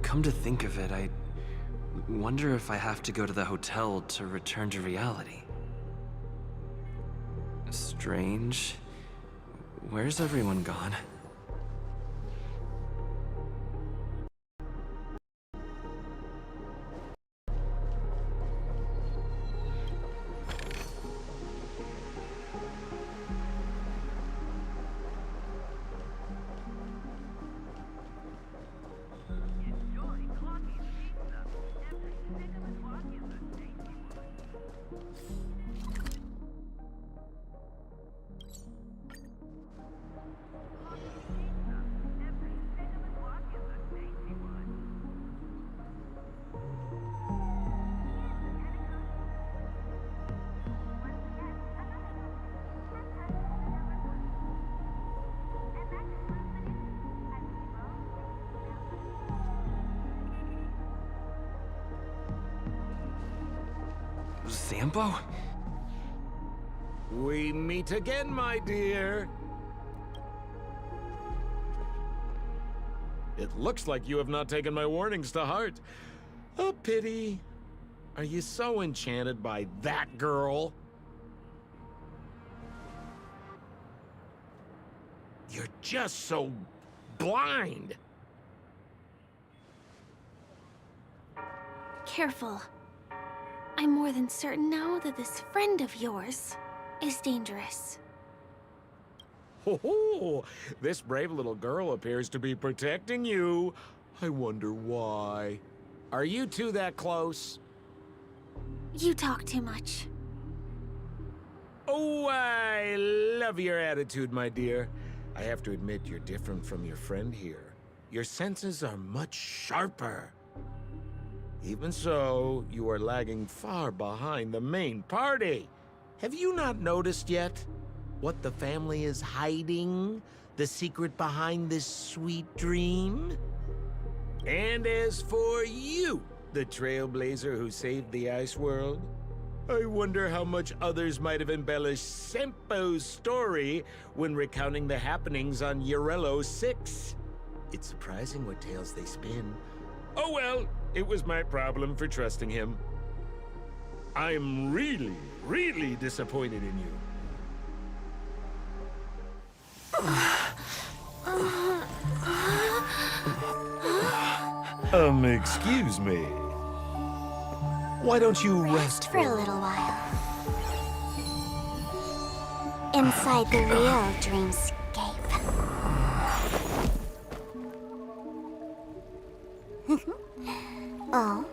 Come to think of it, I wonder if I have to go to the hotel to return to reality. Strange. Where's everyone gone? Sambo? We meet again, my dear. It looks like you have not taken my warnings to heart. A pity. Are you so enchanted by that girl? You're just so blind. Careful. I'm more than certain now that this friend of yours is dangerous. Oh, this brave little girl appears to be protecting you. I wonder why. Are you two that close? You talk too much. Oh, I love your attitude, my dear. I have to admit you're different from your friend here. Your senses are much sharper. Even so, you are lagging far behind the main party. Have you not noticed yet what the family is hiding? The secret behind this sweet dream? And as for you, the trailblazer who saved the ice world, I wonder how much others might have embellished Sempo's story when recounting the happenings on Urello 6. It's surprising what tales they spin. Oh well, it was my problem for trusting him. I'm really, really disappointed in you. Excuse me. Why don't you rest For a little while. Inside the real dreamscape. Oh?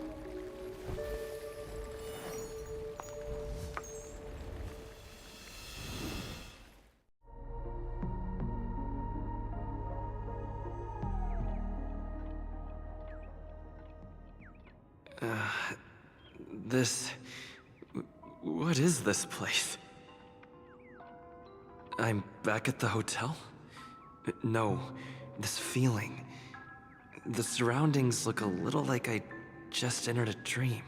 What is this place? I'm back at the hotel? No, this feeling. The surroundings look a little like I just entered a dream.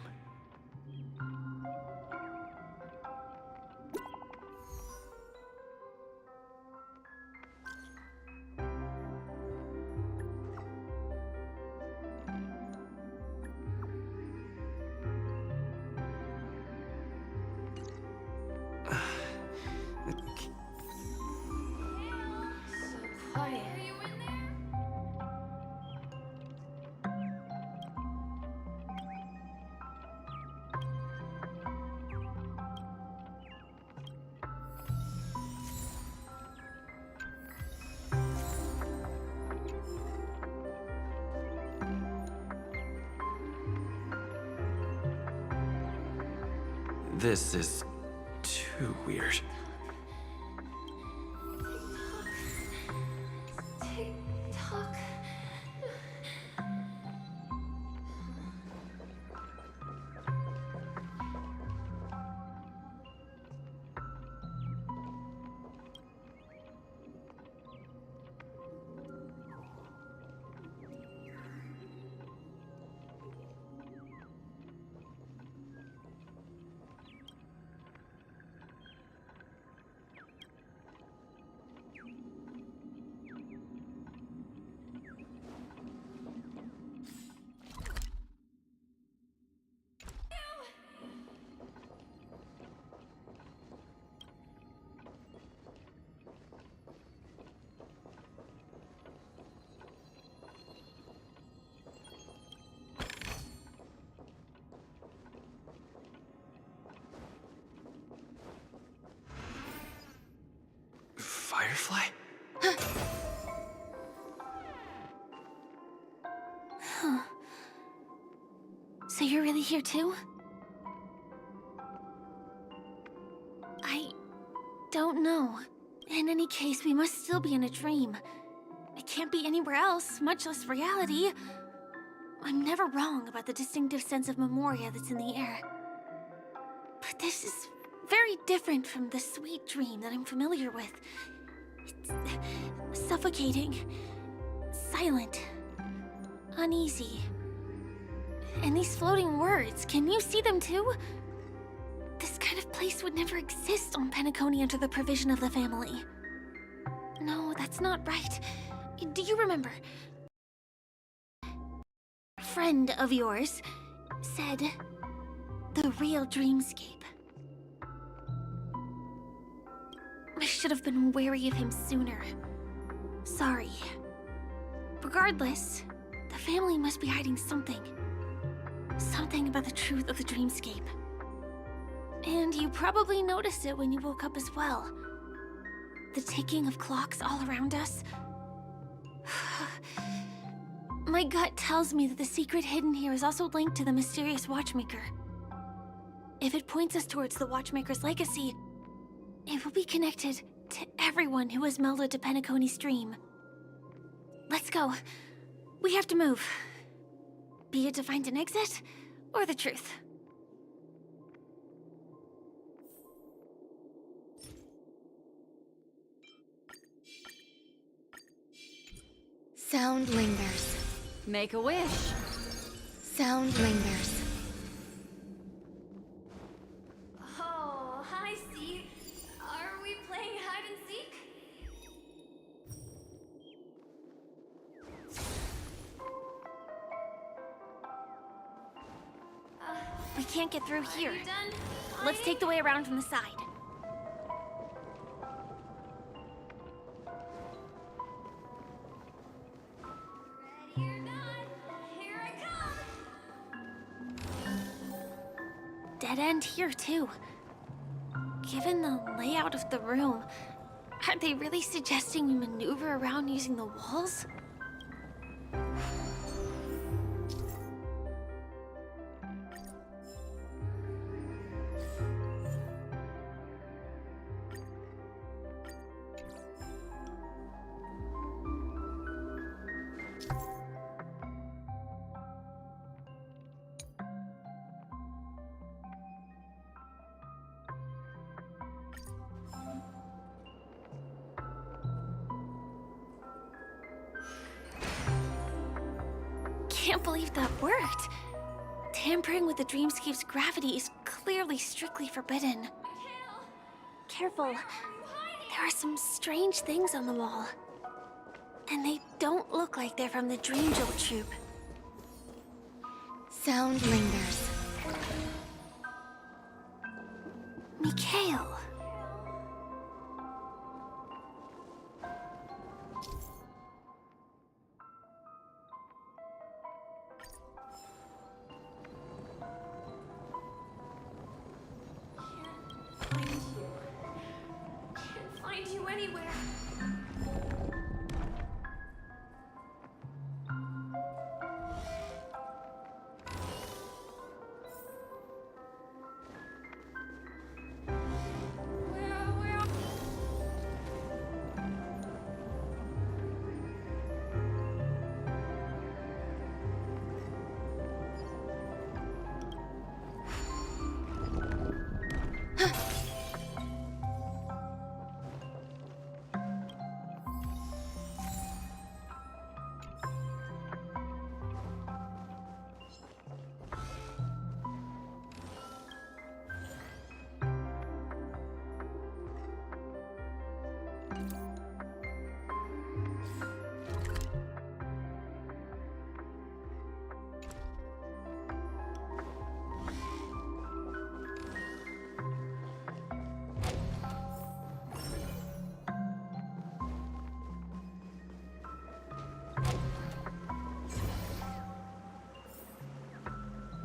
This is too weird. Tick-tock. Firefly? So you're really here too? I don't know. In any case, we must still be in a dream. It can't be anywhere else, much less reality. I'm never wrong about the distinctive sense of memoria that's in the air. But this is very different from the sweet dream that I'm familiar with. It's suffocating, silent, uneasy. And these floating words, can you see them too? This kind of place would never exist on Penacony under the provision of the family. No, that's not right. Do you remember? A friend of yours said the real dreamscape. I should have been wary of him sooner. Sorry. Regardless, the family must be hiding something. Something about the truth of the dreamscape. And you probably noticed it when you woke up as well. The ticking of clocks all around us. My gut tells me that the secret hidden here is also linked to the mysterious Watchmaker. If it points us towards the Watchmaker's legacy, it will be connected to everyone who has melded to Penacony's dream. Let's go. We have to move. Be it to find an exit, or the truth. Sound lingers. Make a wish. Sound lingers. Oh, hi, C. Are we playing hide and seek? We can't get through here. You done? Let's take the way around from the side. Ready or not, here I come. Dead end here, too. Given the layout of the room, are they really suggesting we maneuver around using the walls? Can't believe that worked. Tampering with the dreamscape's gravity is clearly strictly forbidden. Careful. There are some strange things on the wall. And they don't look like they're from the Dream Joe troupe. Sound lingers. Mikhail. Can't find you anywhere. Where?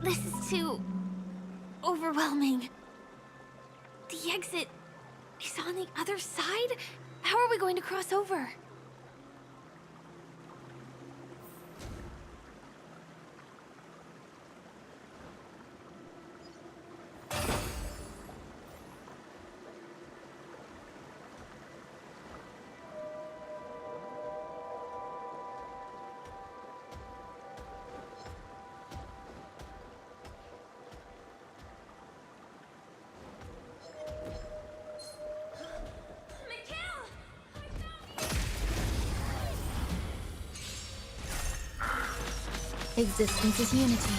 This is too overwhelming. The exit is on the other side? How are we going to cross over? Existence is unity.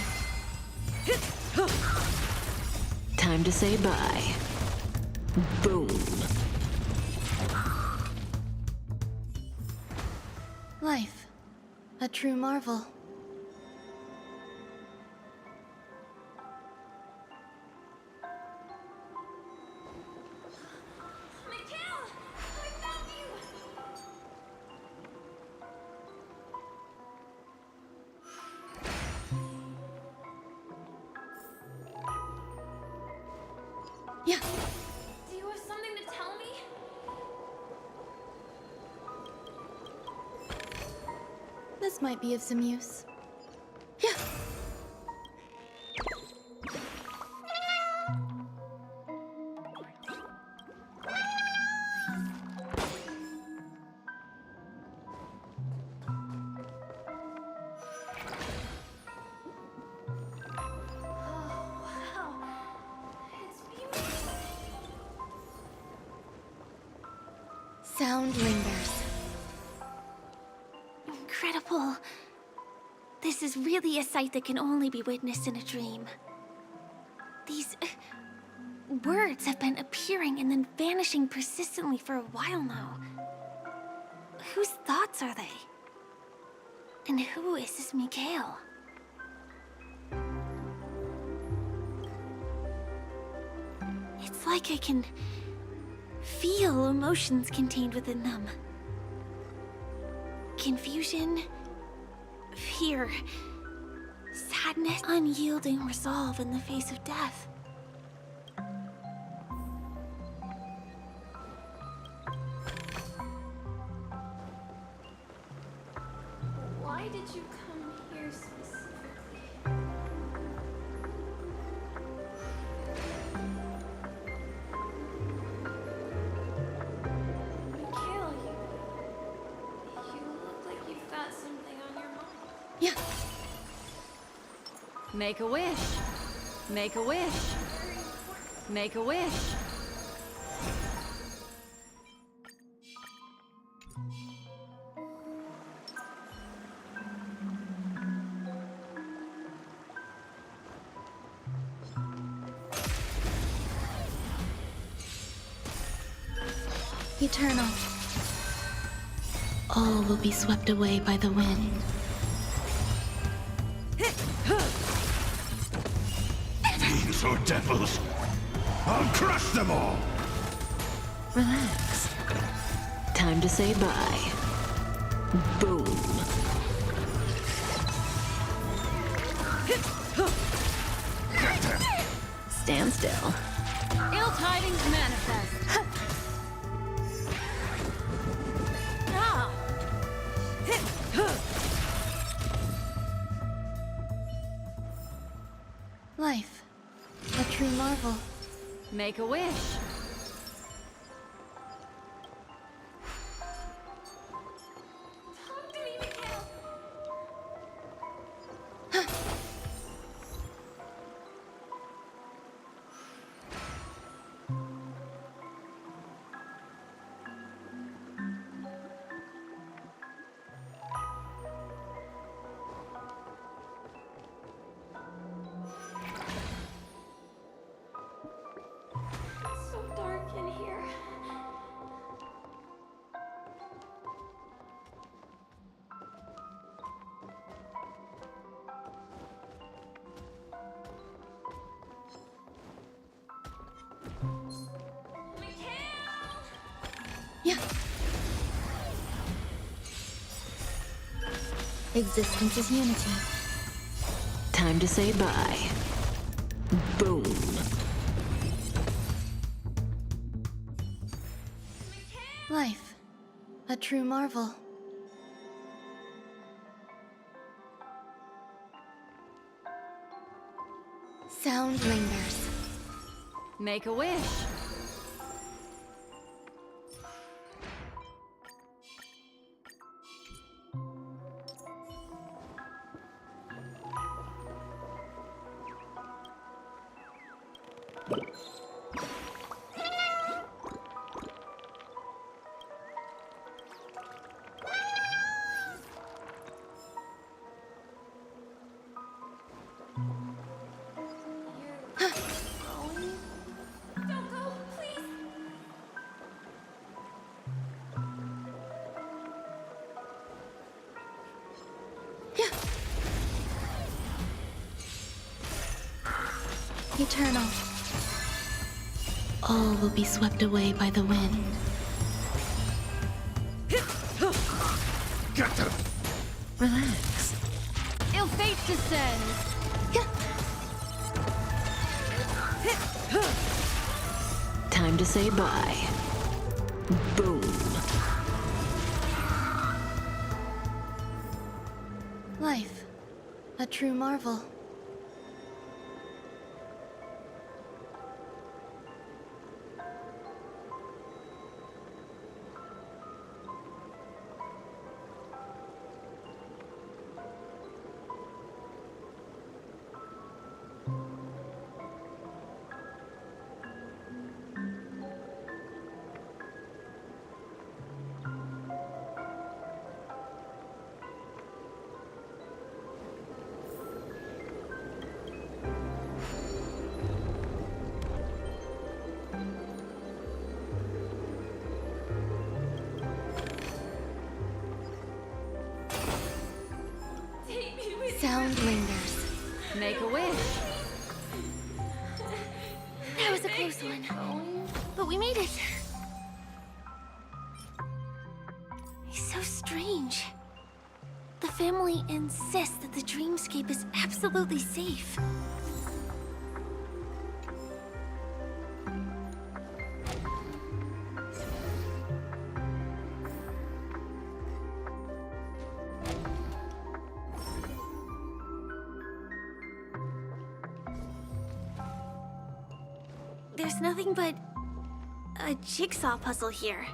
Time to say bye. Boom. Life. A true marvel. Yeah. Do you have something to tell me? This might be of some use. Yeah. Sound lingers. Incredible. This is really a sight that can only be witnessed in a dream. These words have been appearing and then vanishing persistently for a while now. Whose thoughts are they? And who is this Mikhail? It's like I can feel emotions contained within them. Confusion, fear, sadness, unyielding resolve in the face of death. Why did you come here specifically? Mikhail, you look like you've got something on your mind. Yeah. Make a wish. Make a wish. Make a wish. Eternal. All will be swept away by the wind. Fiends or devils, I'll crush them all! Relax. Time to say bye. Boom. Stand still. Ill tidings manifest. Ah! Life. A true marvel. Make a wish. Talk to me, Mikhail. It's so dark in here. Mikhail! Yeah. Existence is unity. Time to say bye. Boom. Life. a true marvel. Sound lingers. Make a wish. Don't go, please! Eternal. All will be swept away by the wind. Get them! Relax. Ill fate descends. Time to say bye. Boom. Life, a true marvel. Take me with Sound lingers. Make a wish. That was a close one. But we made it. It's so strange. The family insists that the dreamscape is absolutely safe. There's nothing but a jigsaw puzzle here.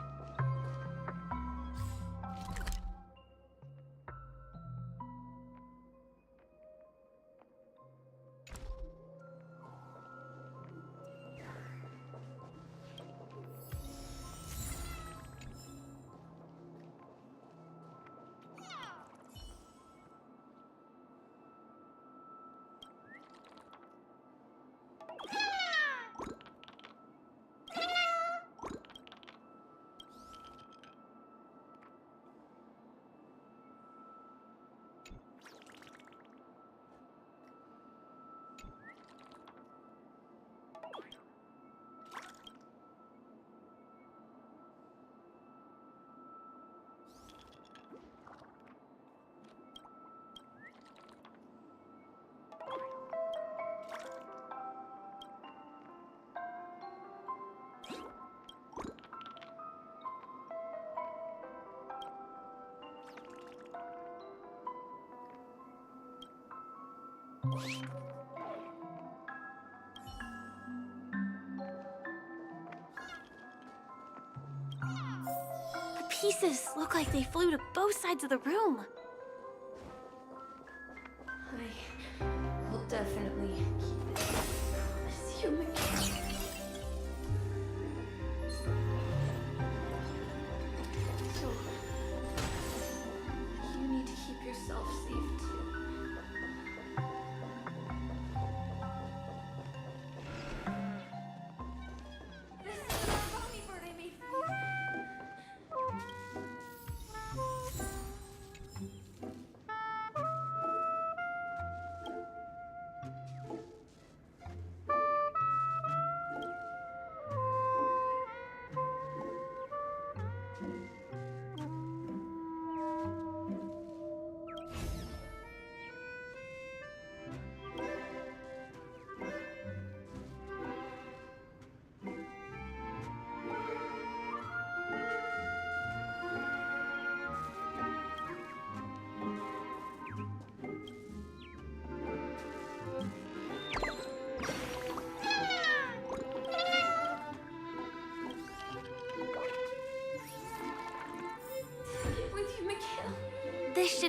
The pieces look like they flew to both sides of the room. I will definitely keep it. Promise you, Mickey. So, you need to keep yourself safe too. This is the Penacony bird I made for you.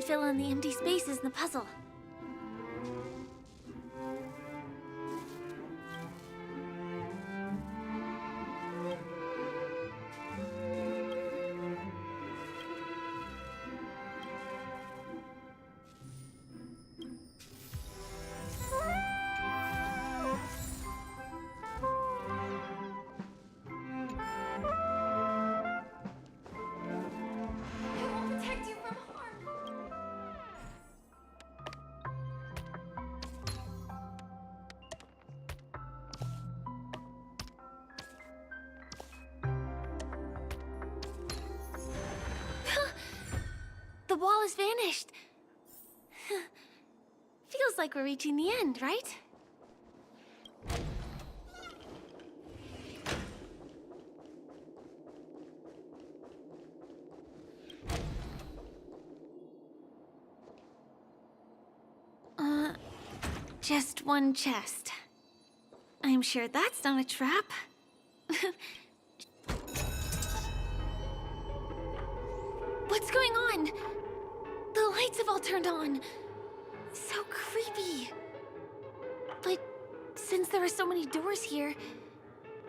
fill in the empty spaces in the puzzle. I will protect you from harm. The wall has vanished. Feels like we're reaching the end, right? Just one chest. I'm sure that's not a trap. What's going on? The lights have all turned on. So creepy. But since there are so many doors here,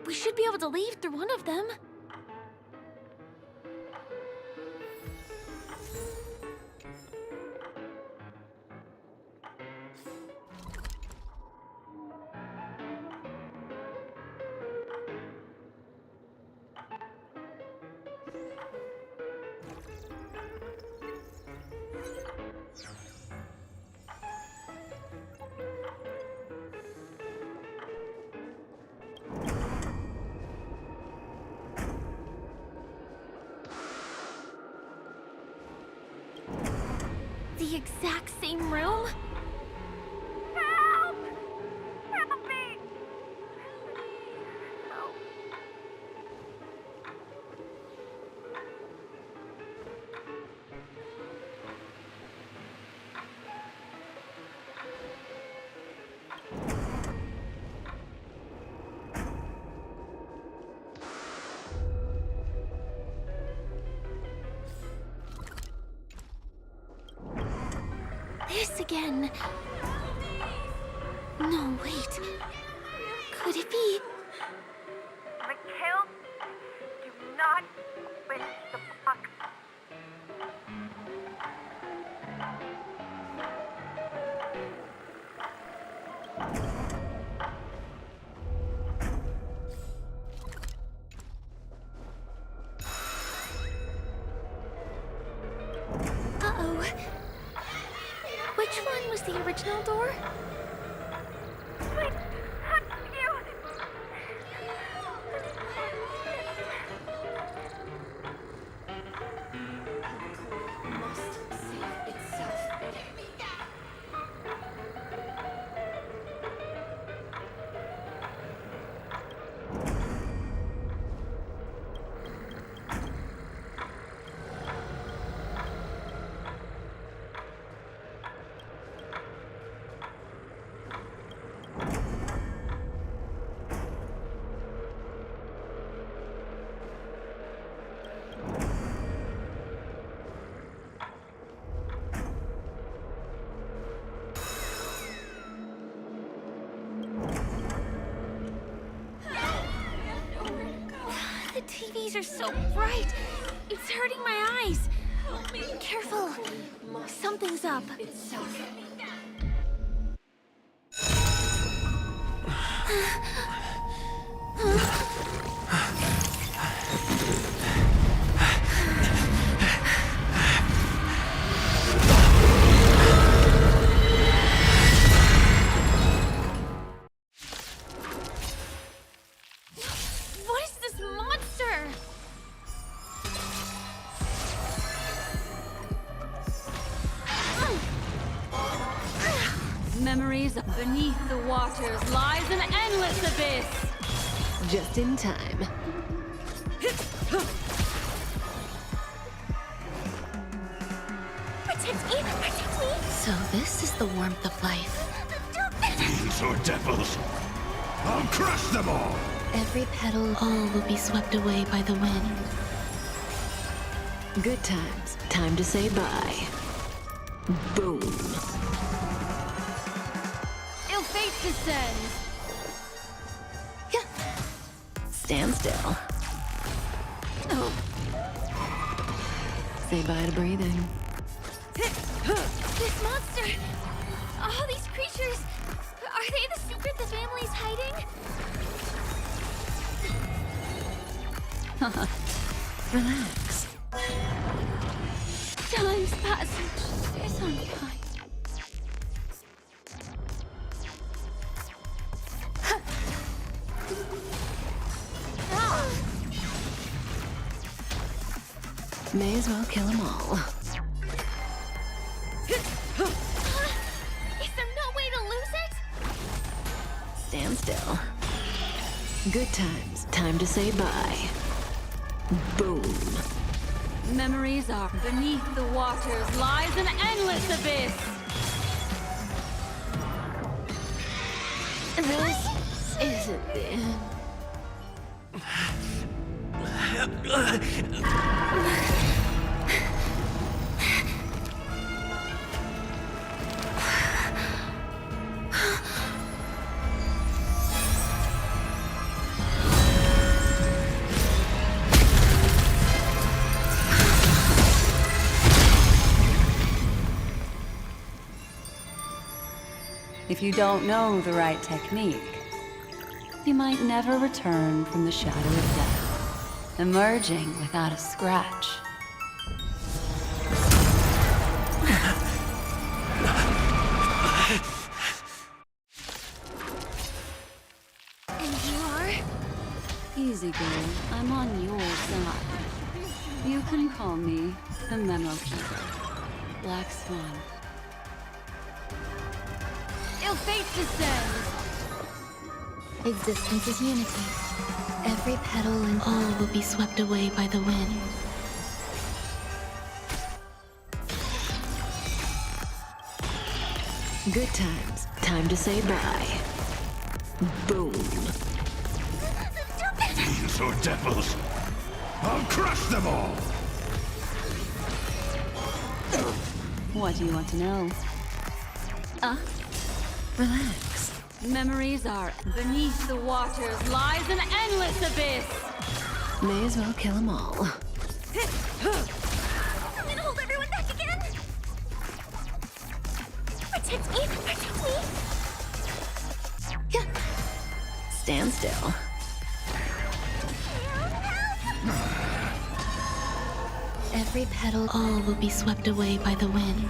we should be able to leave through one of them. The exact same room? Help! Help me! Help. This again. No, wait. Could it be? Mikhail, do not open the box. Uh-oh. Which one was the original door? Please, you. Must save itself. The TVs are so bright. It's hurting my eyes. Help me. Careful. Something's up. Itself. What is this monster? Memories beneath the waters lies an endless abyss. Just in time. Protect me! Protect me! So this is the warmth of life. Fiends or devils, I'll crush them all! Every petal, all will be swept away by the wind. Good times. Time to say bye. Boom. Ill fate descends. Stand still. Oh. Say bye to breathing. This monster! All these creatures! Are they the secret the family's hiding? Relax. Time's passage is unkind. May as well kill them all. Is there no way to lose it? Stand still. Good times. Time to say bye. Boom. Memories are beneath the waters lies an endless abyss. This isn't the end. If you don't know the right technique, you might never return from the shadow of death, emerging without a scratch. And you are? Easy, girl. I'm on your side. You can call me the Memo Keeper. Black Swan. Ill fate descends. Existence is unity. Every petal and All will be swept away by the wind. Good times. Time to say bye. Boom. Fiends or devils, I'll crush them all! What do you want to know? Relax. Memories are beneath the waters lies an endless abyss. May as well kill them all. I'm gonna hold everyone back again! Protect me! Protect me! Stand still. every petal. All will be swept away by the wind.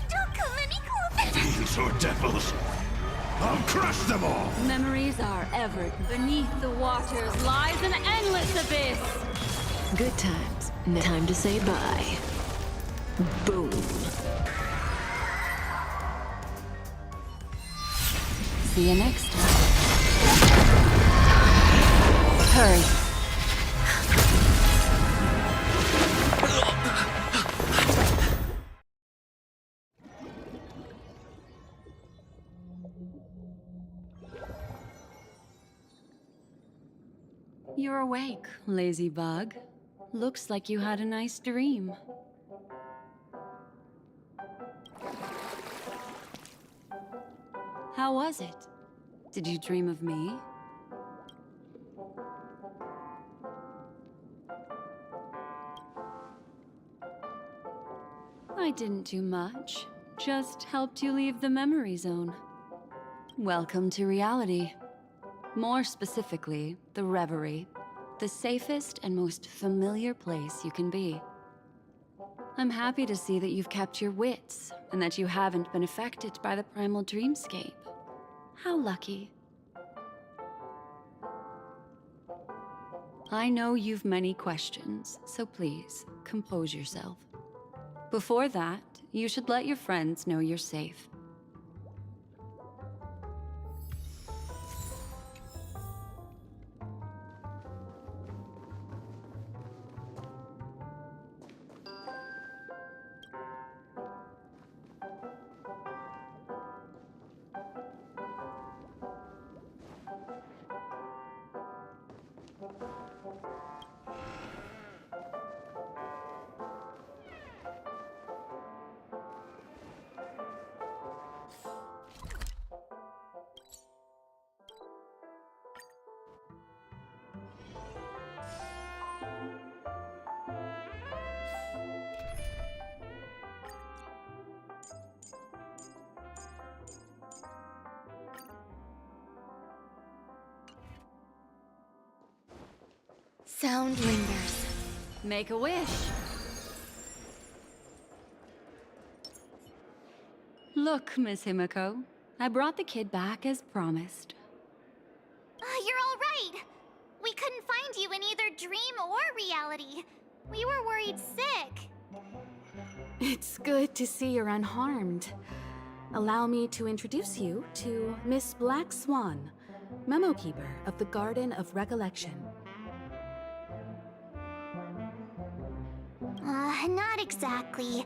Don't come any closer! Fiends or devils, I'll crush them all! Memories are ever beneath the waters lies an endless abyss. Good times. Time to say bye. Boom. See you next time. Hurry. You're awake, lazy bug. Looks like you had a nice dream. How was it? Did you dream of me? I didn't do much. Just helped you leave the memory zone. Welcome to reality. More specifically, the Reverie. The safest and most familiar place you can be. I'm happy to see that you've kept your wits, and that you haven't been affected by the primal dreamscape. How lucky. I know you've many questions, so please, compose yourself. Before that, you should let your friends know you're safe. Sound lingers. Make a wish. Look, Miss Himiko. I brought the kid back as promised. You're all right. We couldn't find you in either dream or reality. We were worried sick. It's good to see you're unharmed. Allow me to introduce you to Miss Black Swan, Memo Keeper of the Garden of Recollection. Not exactly.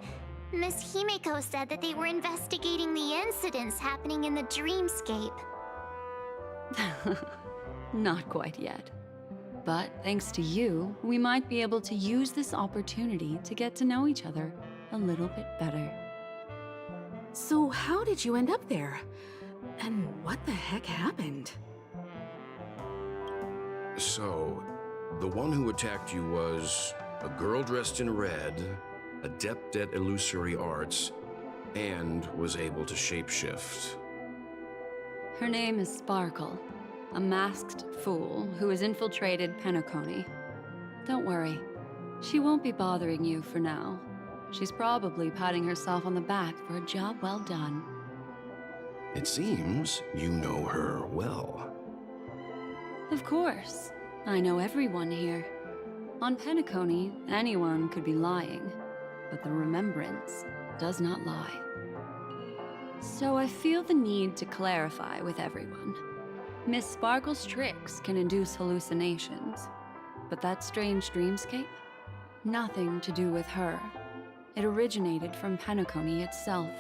Miss Himiko said that they were investigating the incidents happening in the dreamscape. Not quite yet. But thanks to you, we might be able to use this opportunity to get to know each other a little bit better. So how did you end up there? And what the heck happened? So, the one who attacked you was a girl dressed in red, adept at illusory arts, and was able to shapeshift. Her name is Sparkle, a masked fool who has infiltrated Penacony. Don't worry, she won't be bothering you for now. She's probably patting herself on the back for a job well done. It seems you know her well. Of course. I know everyone here. On Penacony, anyone could be lying, but the remembrance does not lie. So I feel the need to clarify with everyone. Miss Sparkle's tricks can induce hallucinations, but that strange dreamscape? Nothing to do with her. It originated from Penacony itself.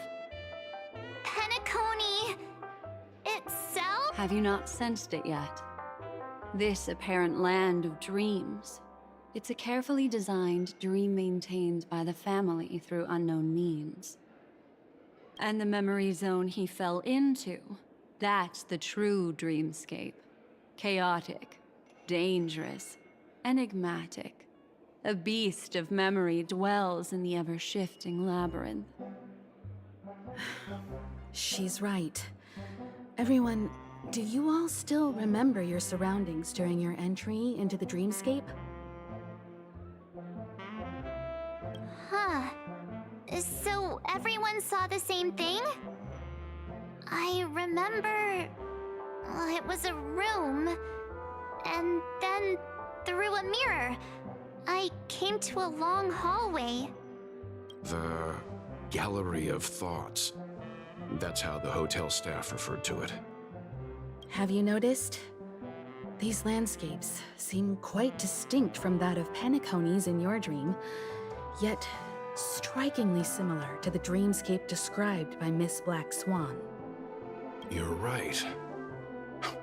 Penacony itself? Have you not sensed it yet? This apparent land of dreams. It's a carefully designed dream maintained by the family through unknown means. And the memory zone he fell into, that's the true dreamscape. Chaotic, dangerous, enigmatic. A beast of memory dwells in the ever-shifting labyrinth. She's right. Everyone, do you all still remember your surroundings during your entry into the dreamscape? Huh. So everyone saw the same thing? I remember... it was a room. And then, through a mirror, I came to a long hallway. The Gallery of Thoughts. That's how the hotel staff referred to it. Have you noticed? These landscapes seem quite distinct from that of Penacony's in your dream, yet strikingly similar to the dreamscape described by Miss Black Swan. You're right.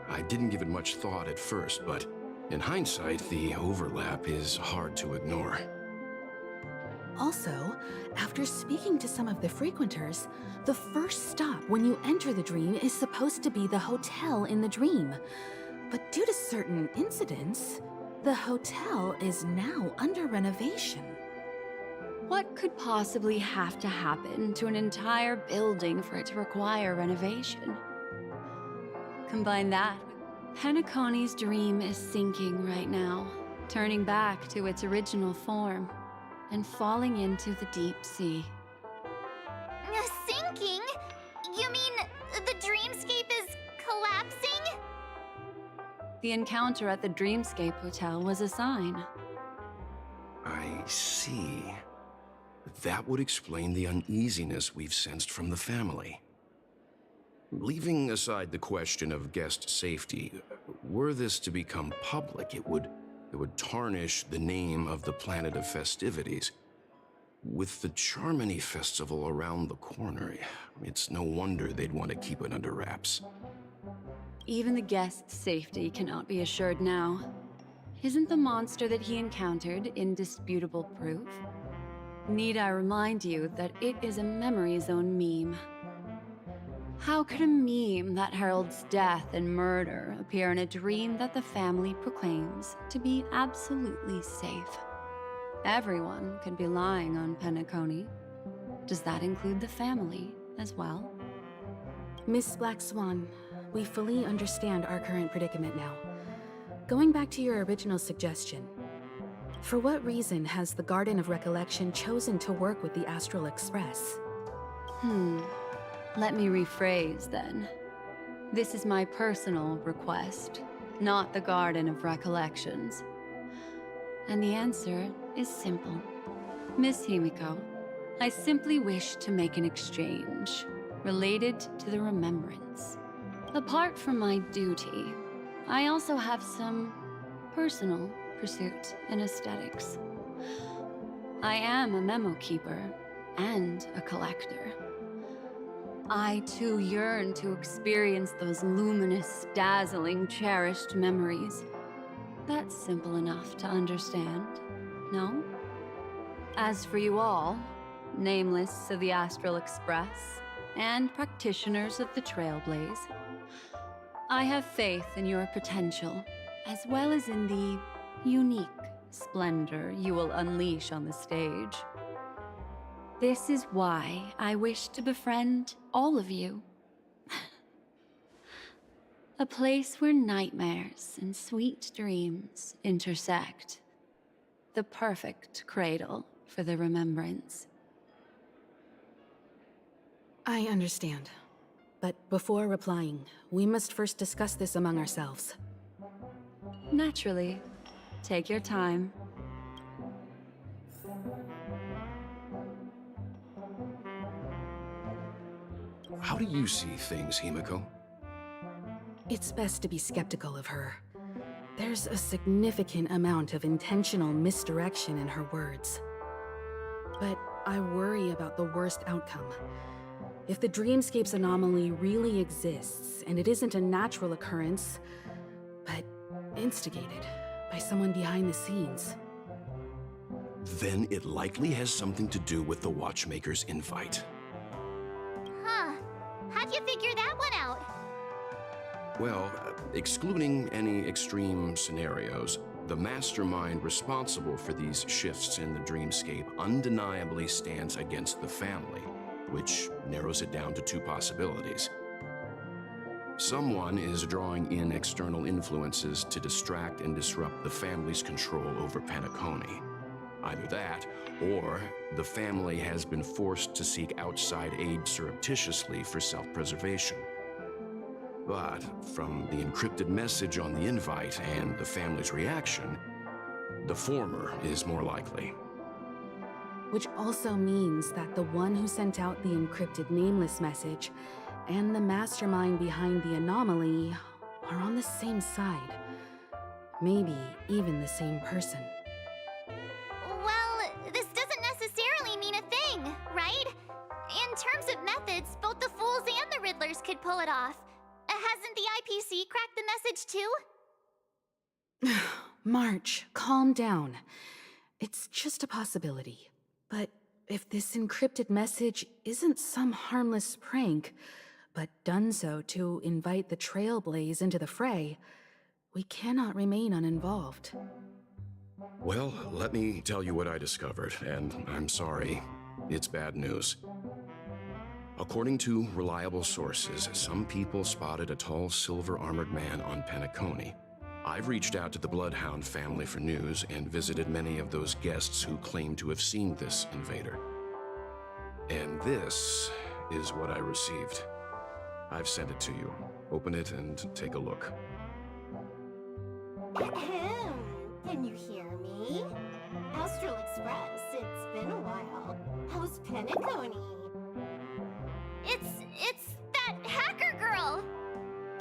I didn't give it much thought at first, but in hindsight, the overlap is hard to ignore. Also, after speaking to some of the frequenters, the first stop when you enter the dream is supposed to be the hotel in the dream. But due to certain incidents, the hotel is now under renovation. What could possibly have to happen to an entire building for it to require renovation? Combine that with Penacony's dream is sinking right now, turning back to its original form and falling into the deep sea. Sinking? You mean the dreamscape is collapsing? The encounter at the Dreamscape Hotel was a sign. I see. That would explain the uneasiness we've sensed from the family. Leaving aside the question of guest safety, were this to become public, it would tarnish the name of the planet of festivities. With the Charmony Festival around the corner, it's no wonder they'd want to keep it under wraps. Even the guest's safety cannot be assured now. Isn't the monster that he encountered indisputable proof? Need I remind you that it is a memory zone meme? How could a meme that heralds death and murder appear in a dream that the family proclaims to be absolutely safe? Everyone could be lying on Penacony. Does that include the family as well? Miss Black Swan, we fully understand our current predicament now. Going back to your original suggestion, For what reason has the Garden of Recollection chosen to work with the Astral Express? Let me rephrase then. This is my personal request, not the Garden of Recollections. And the answer is simple. Miss Himiko, I simply wish to make an exchange related to the remembrance. Apart from my duty, I also have some personal pursuit in aesthetics. I am a memo keeper and a collector. I too yearn to experience those luminous, dazzling, cherished memories. That's simple enough to understand, no? As for you all, nameless of the Astral Express, and practitioners of the Trailblaze, I have faith in your potential, as well as in the unique splendor you will unleash on the stage. This is why I wish to befriend all of you. A place where nightmares and sweet dreams intersect. The perfect cradle for the remembrance. I understand. But before replying, we must first discuss this among ourselves. Naturally. Take your time. How do you see things, Himiko? It's best to be skeptical of her. There's a significant amount of intentional misdirection in her words. But I worry about the worst outcome. If the dreamscape's anomaly really exists, and it isn't a natural occurrence, but instigated by someone behind the scenes, then it likely has something to do with the Watchmaker's invite. Huh. How'd you figure that one out? Well, excluding any extreme scenarios, the mastermind responsible for these shifts in the dreamscape undeniably stands against the family, which narrows it down to two possibilities. Someone is drawing in external influences to distract and disrupt the family's control over Penacony. Either that, or the family has been forced to seek outside aid surreptitiously for self-preservation. But from the encrypted message on the invite and the family's reaction, the former is more likely. which also means that the one who sent out the encrypted nameless message and the mastermind behind the anomaly are on the same side. Maybe even the same person. Well, this doesn't necessarily mean a thing, right? In terms of methods, both the Fools and the Riddlers could pull it off. Hasn't the IPC cracked the message too? March, calm down. It's just a possibility. But if this encrypted message isn't some harmless prank, but done so to invite the Trailblaze into the fray, we cannot remain uninvolved. Well, let me tell you what I discovered, and I'm sorry, it's bad news. According to reliable sources, some people spotted a tall silver-armored man on Penacony. I've reached out to the Bloodhound family for news and visited many of those guests who claim to have seen this invader. And this is what I received. I've sent it to you. Open it and take a look. Ahem. Can you hear me? Astral Express, it's been a while. How's Penacony? It's that hacker girl!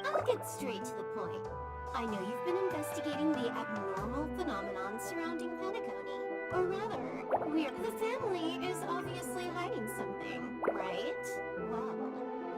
I'll get straight to the point. I know you've been investigating the abnormal phenomenon surrounding Penacony. Or rather, the family is obviously hiding something, right? Well,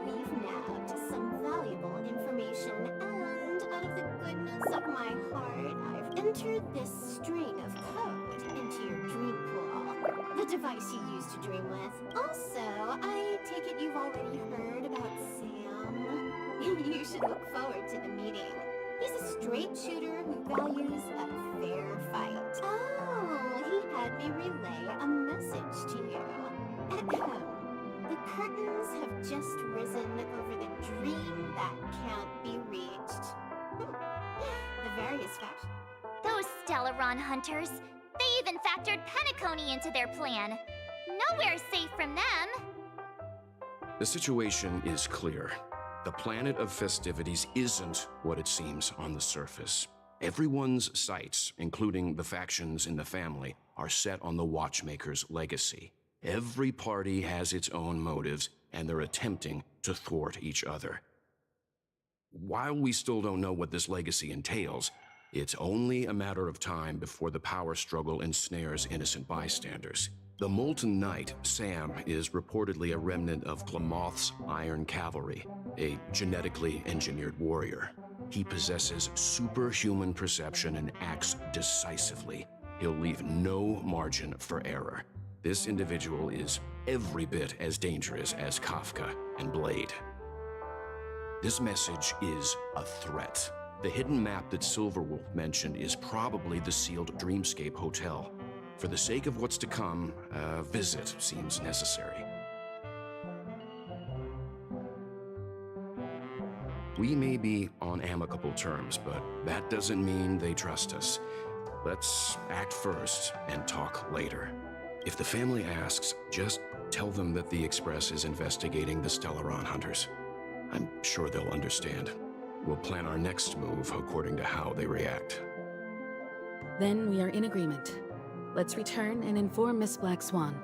we've nabbed some valuable information, and out of the goodness of my heart, I've entered this string of code into your dream pool. The device you use to dream with. Also, I take it you've already heard about Sam. You should look forward to the meeting. He's a straight shooter who values a fair fight. Oh, he had me relay a message to you. Ahem. The curtains have just risen over the dream that can't be reached. The various factions. Those Stellaron hunters. They even factored Penacony into their plan. Nowhere's safe from them. The situation is clear. The planet of festivities isn't what it seems on the surface. Everyone's sights, including the factions in the family, are set on the Watchmaker's legacy. Every party has its own motives, and they're attempting to thwart each other. While we still don't know what this legacy entails, it's only a matter of time before the power struggle ensnares innocent bystanders. The Molten Knight, Sam, is reportedly a remnant of Klamoth's Iron Cavalry, a genetically engineered warrior. He possesses superhuman perception and acts decisively. He'll leave no margin for error. This individual is every bit as dangerous as Kafka and Blade. This message is a threat. The hidden map that Silverwolf mentioned is probably the sealed Dreamscape Hotel. For the sake of what's to come, a visit seems necessary. We may be on amicable terms, but that doesn't mean they trust us. Let's act first and talk later. If the family asks, just tell them that the Express is investigating the Stellaron hunters. I'm sure they'll understand. We'll plan our next move according to how they react. Then we are in agreement. Let's return and inform Miss Black Swan.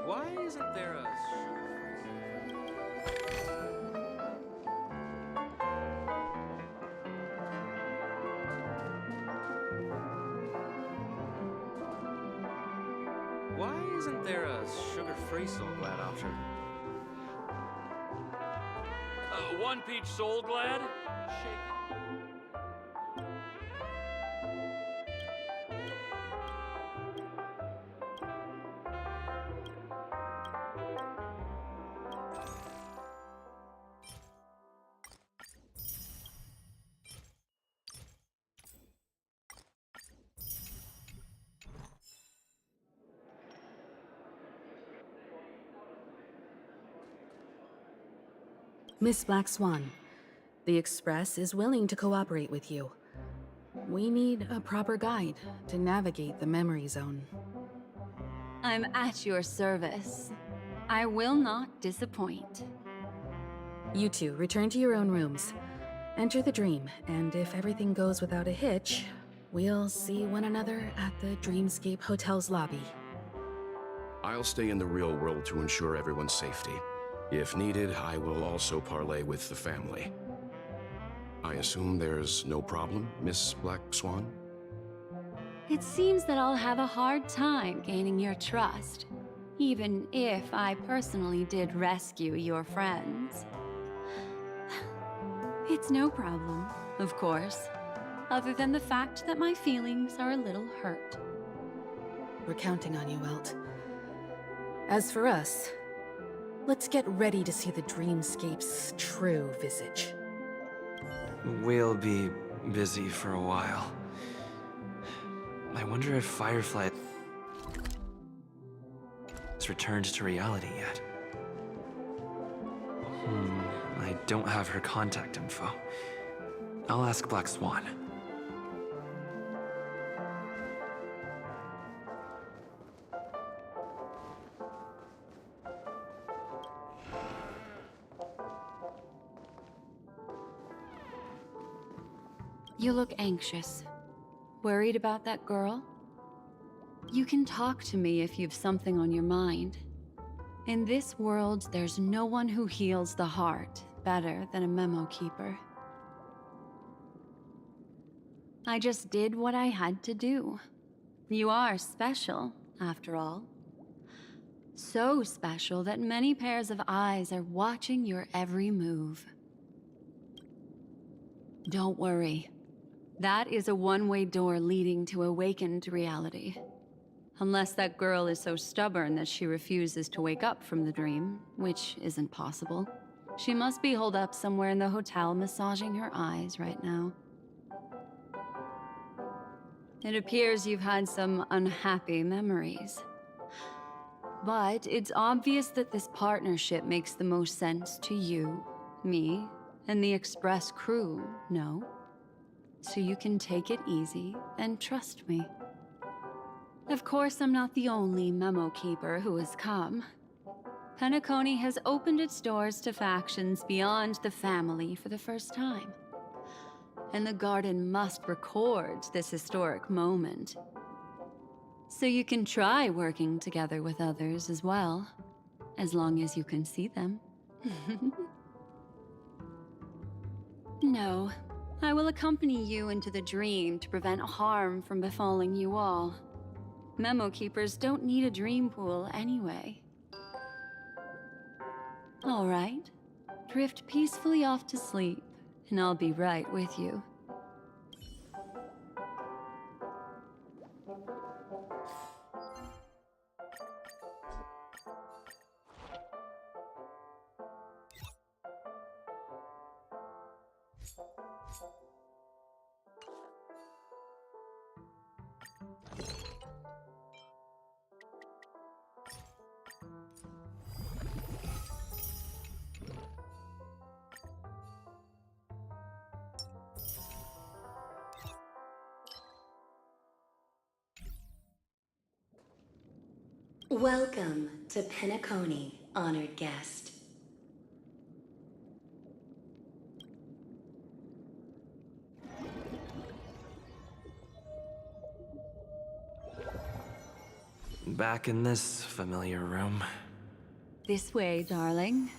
Why isn't there a sugar-free Soul Glad option? One peach Soul Glad? Shake it. Miss Black Swan, the Express is willing to cooperate with you. We need a proper guide to navigate the memory zone. I'm at your service. I will not disappoint. You two, return to your own rooms. Enter the dream, and if everything goes without a hitch, we'll see one another at the Dreamscape Hotel's lobby. I'll stay in the real world to ensure everyone's safety. If needed, I will also parley with the family. I assume there's no problem, Miss Black Swan? It seems that I'll have a hard time gaining your trust, even if I personally did rescue your friends. It's no problem, of course, other than the fact that my feelings are a little hurt. We're counting on you, Welt. As for us, let's get ready to see the Dreamscape's true visage. We'll be busy for a while. I wonder if Firefly has returned to reality yet. I don't have her contact info. I'll ask Black Swan. You look anxious. Worried about that girl? You can talk to me if you've something on your mind. In this world, there's no one who heals the heart better than a memo keeper. I just did what I had to do. You are special, after all. So special that many pairs of eyes are watching your every move. Don't worry. That is a one-way door leading to awakened reality. Unless that girl is so stubborn that she refuses to wake up from the dream, which isn't possible. She must be holed up somewhere in the hotel massaging her eyes right now. It appears you've had some unhappy memories. But it's obvious that this partnership makes the most sense to you, me, and the express crew know. So you can take it easy and trust me. Of course, I'm not the only memo keeper who has come. Penacony has opened its doors to factions beyond the family for the first time. And the Garden must record this historic moment. So you can try working together with others as well, as long as you can see them. No, I will accompany you into the dream to prevent harm from befalling you all. Memo keepers don't need a dream pool anyway. All right, drift peacefully off to sleep, and I'll be right with you. Welcome to Penacony, honored guest. Back in this familiar room. This way, darling.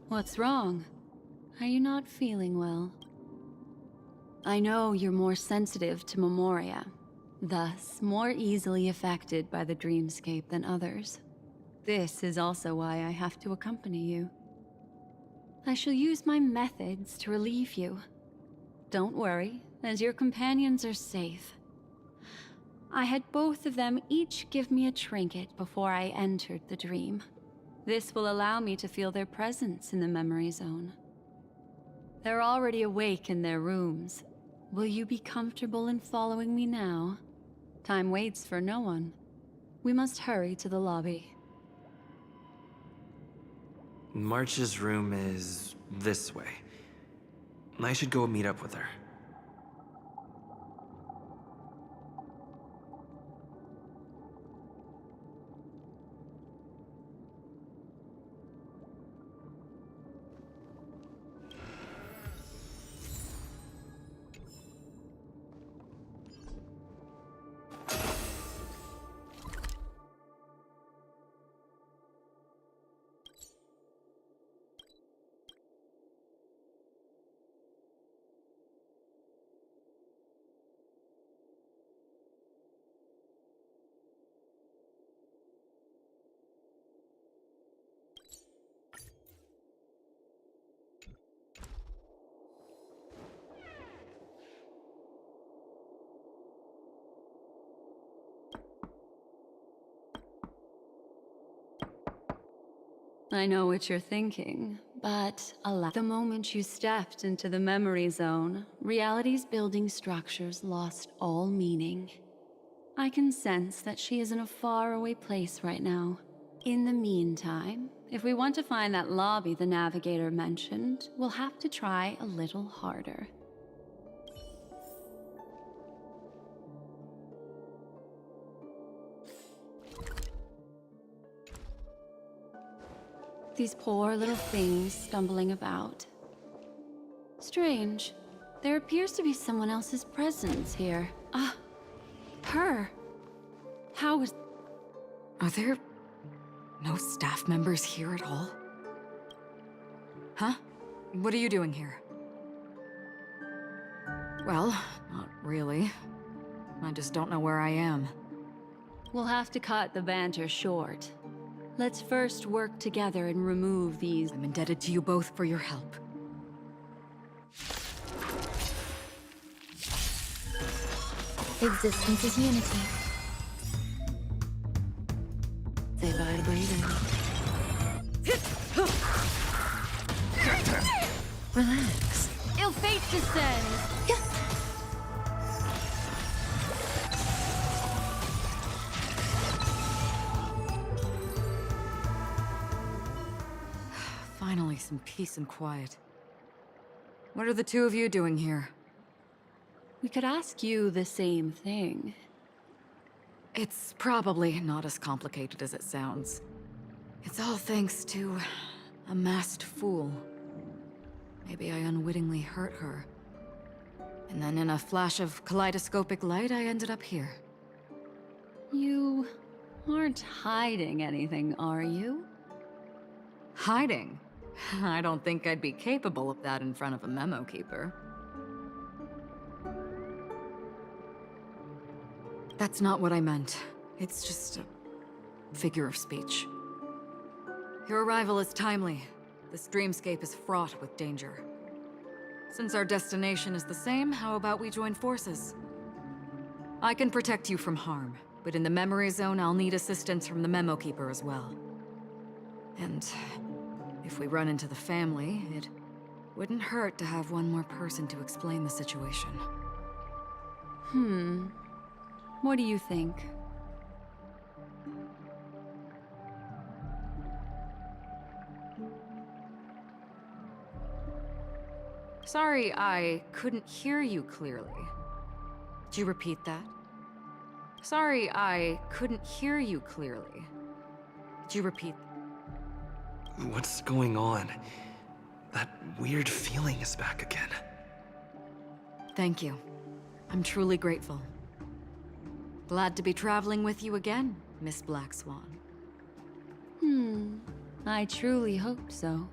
What's wrong? Are you not feeling well? I know you're more sensitive to Memoria, thus more easily affected by the dreamscape than others. This is also why I have to accompany you. I shall use my methods to relieve you. Don't worry, as your companions are safe. I had both of them each give me a trinket before I entered the dream. This will allow me to feel their presence in the memory zone. They're already awake in their rooms. Will you be comfortable in following me now? Time waits for no one. We must hurry to the lobby. March's room is this way. I should go meet up with her. I know what you're thinking, but alas, the moment you stepped into the memory zone, reality's building structures lost all meaning. I can sense that she is in a faraway place right now. In the meantime, if we want to find that lobby the Navigator mentioned, we'll have to try a little harder. These poor little things stumbling about. Strange. There appears to be someone else's presence here. Ah, her. How is... Are there No staff members here at all? Huh? What are you doing here? Well, not really. I just don't know where I am. We'll have to cut the banter short. Let's first work together and remove these. I'm indebted to you both for your help. Existence is unity. They vibrating. Relax. Ill fate descends! Finally, some peace and quiet. What are the two of you doing here? We could ask you the same thing. It's probably not as complicated as it sounds. It's all thanks to a masked fool. Maybe I unwittingly hurt her. And then in a flash of kaleidoscopic light, I ended up here. You aren't hiding anything, are you? Hiding? I don't think I'd be capable of that in front of a memo keeper. That's not what I meant. It's just a figure of speech. Your arrival is timely. This dreamscape is fraught with danger. Since our destination is the same, how about we join forces? I can protect you from harm, but in the memory zone, I'll need assistance from the memo keeper as well. And if we run into the family, it wouldn't hurt to have one more person to explain the situation. What do you think? Sorry, I couldn't hear you clearly. Could you repeat that? Sorry, I couldn't hear you clearly. Could you repeat? What's going on? That weird feeling is back again. Thank you. I'm truly grateful. Glad to be traveling with you again, Miss Black Swan. I truly hope so.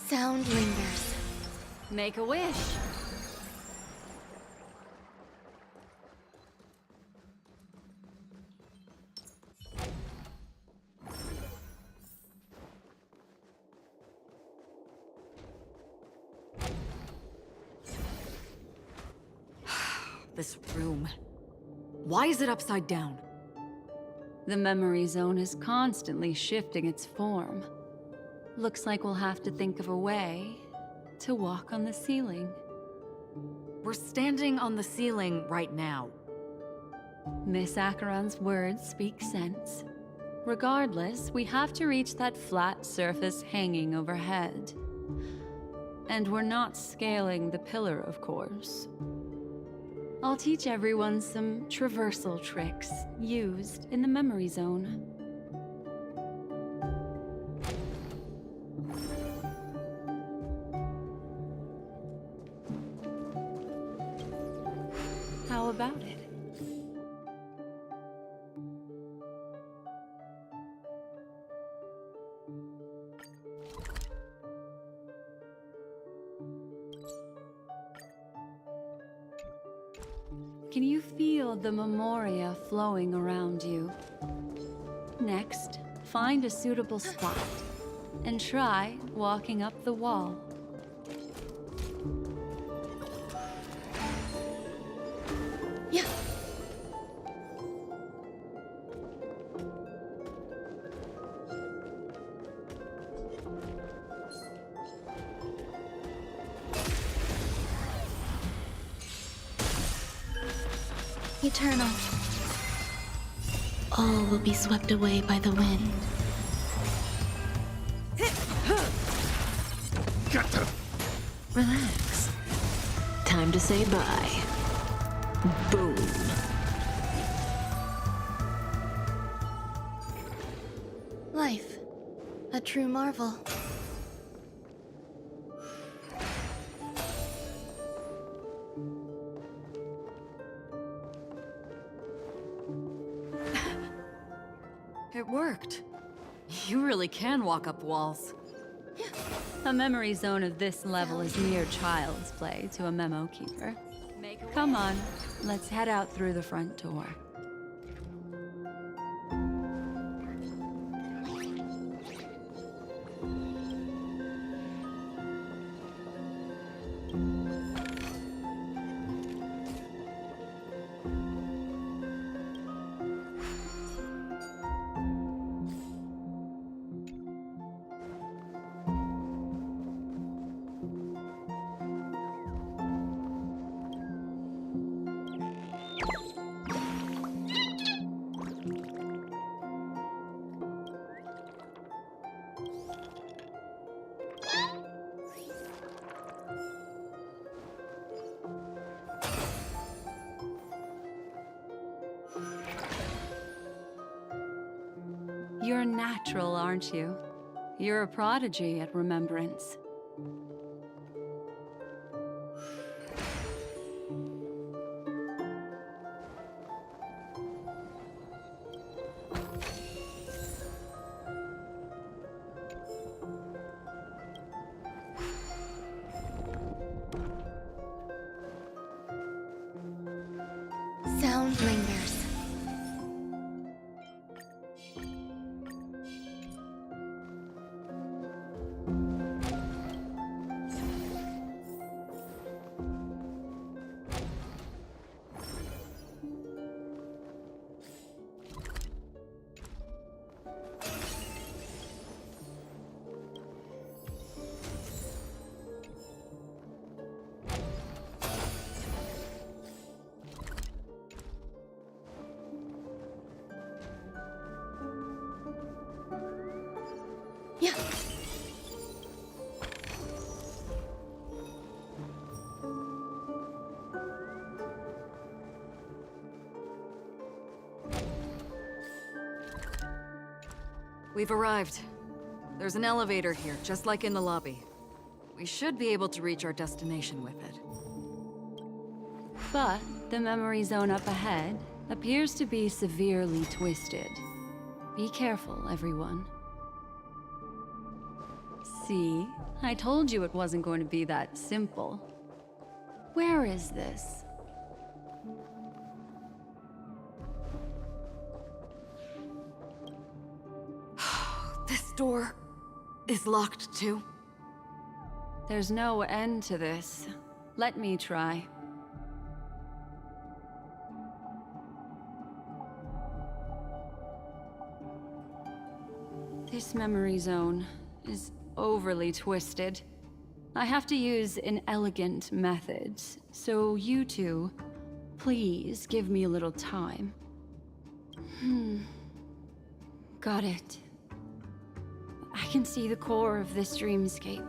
Sound lingers. Make a wish. This room. Why is it upside down? The memory zone is constantly shifting its form. Looks like we'll have to think of a way to walk on the ceiling. We're standing on the ceiling right now. Miss Acheron's words speak sense. Regardless, we have to reach that flat surface hanging overhead. And we're not scaling the pillar, of course. I'll teach everyone some traversal tricks used in the memory zone. How about it? Can you feel the memoria flowing around you? Next, find a suitable spot and try walking up the wall. Yeah. Eternal. All will be swept away by the wind. Get them! Relax. time to say bye. Boom. Life. A true marvel. It worked. You really can walk up walls. A memory zone of this level is mere child's play to a memo keeper. Come on, let's head out through the front door. You're natural, aren't you? You're a prodigy at remembrance. Sound lingers. Yeah. We've arrived. There's an elevator here, just like in the lobby. We should be able to reach our destination with it. But the memory zone up ahead appears to be severely twisted. Be careful, everyone. See? I told you it wasn't going to be that simple. Where is this? This door is locked too. There's no end to this. Let me try. This memory zone is overly twisted. I have to use an elegant method, so you two, please give me a little time. Got it. I can see the core of this dreamscape.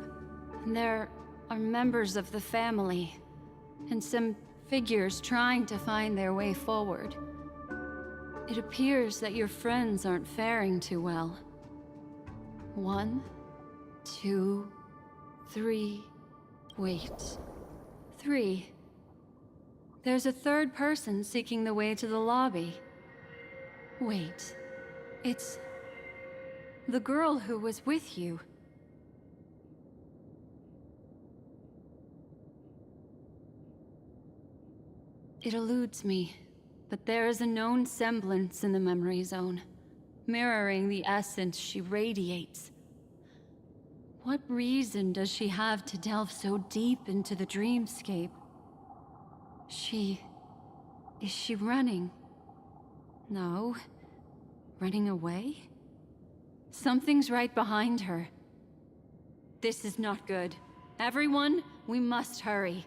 And there are members of the family, and some figures trying to find their way forward. It appears that your friends aren't faring too well. 1, 2, 3. Wait. 3. There's a third person seeking the way to the lobby. Wait. It's the girl who was with you. It eludes me, but there is a known semblance in the memory zone, mirroring the essence she radiates. What reason does she have to delve so deep into the dreamscape? Is she running? No. Running away? Something's right behind her. This is not good. Everyone, we must hurry.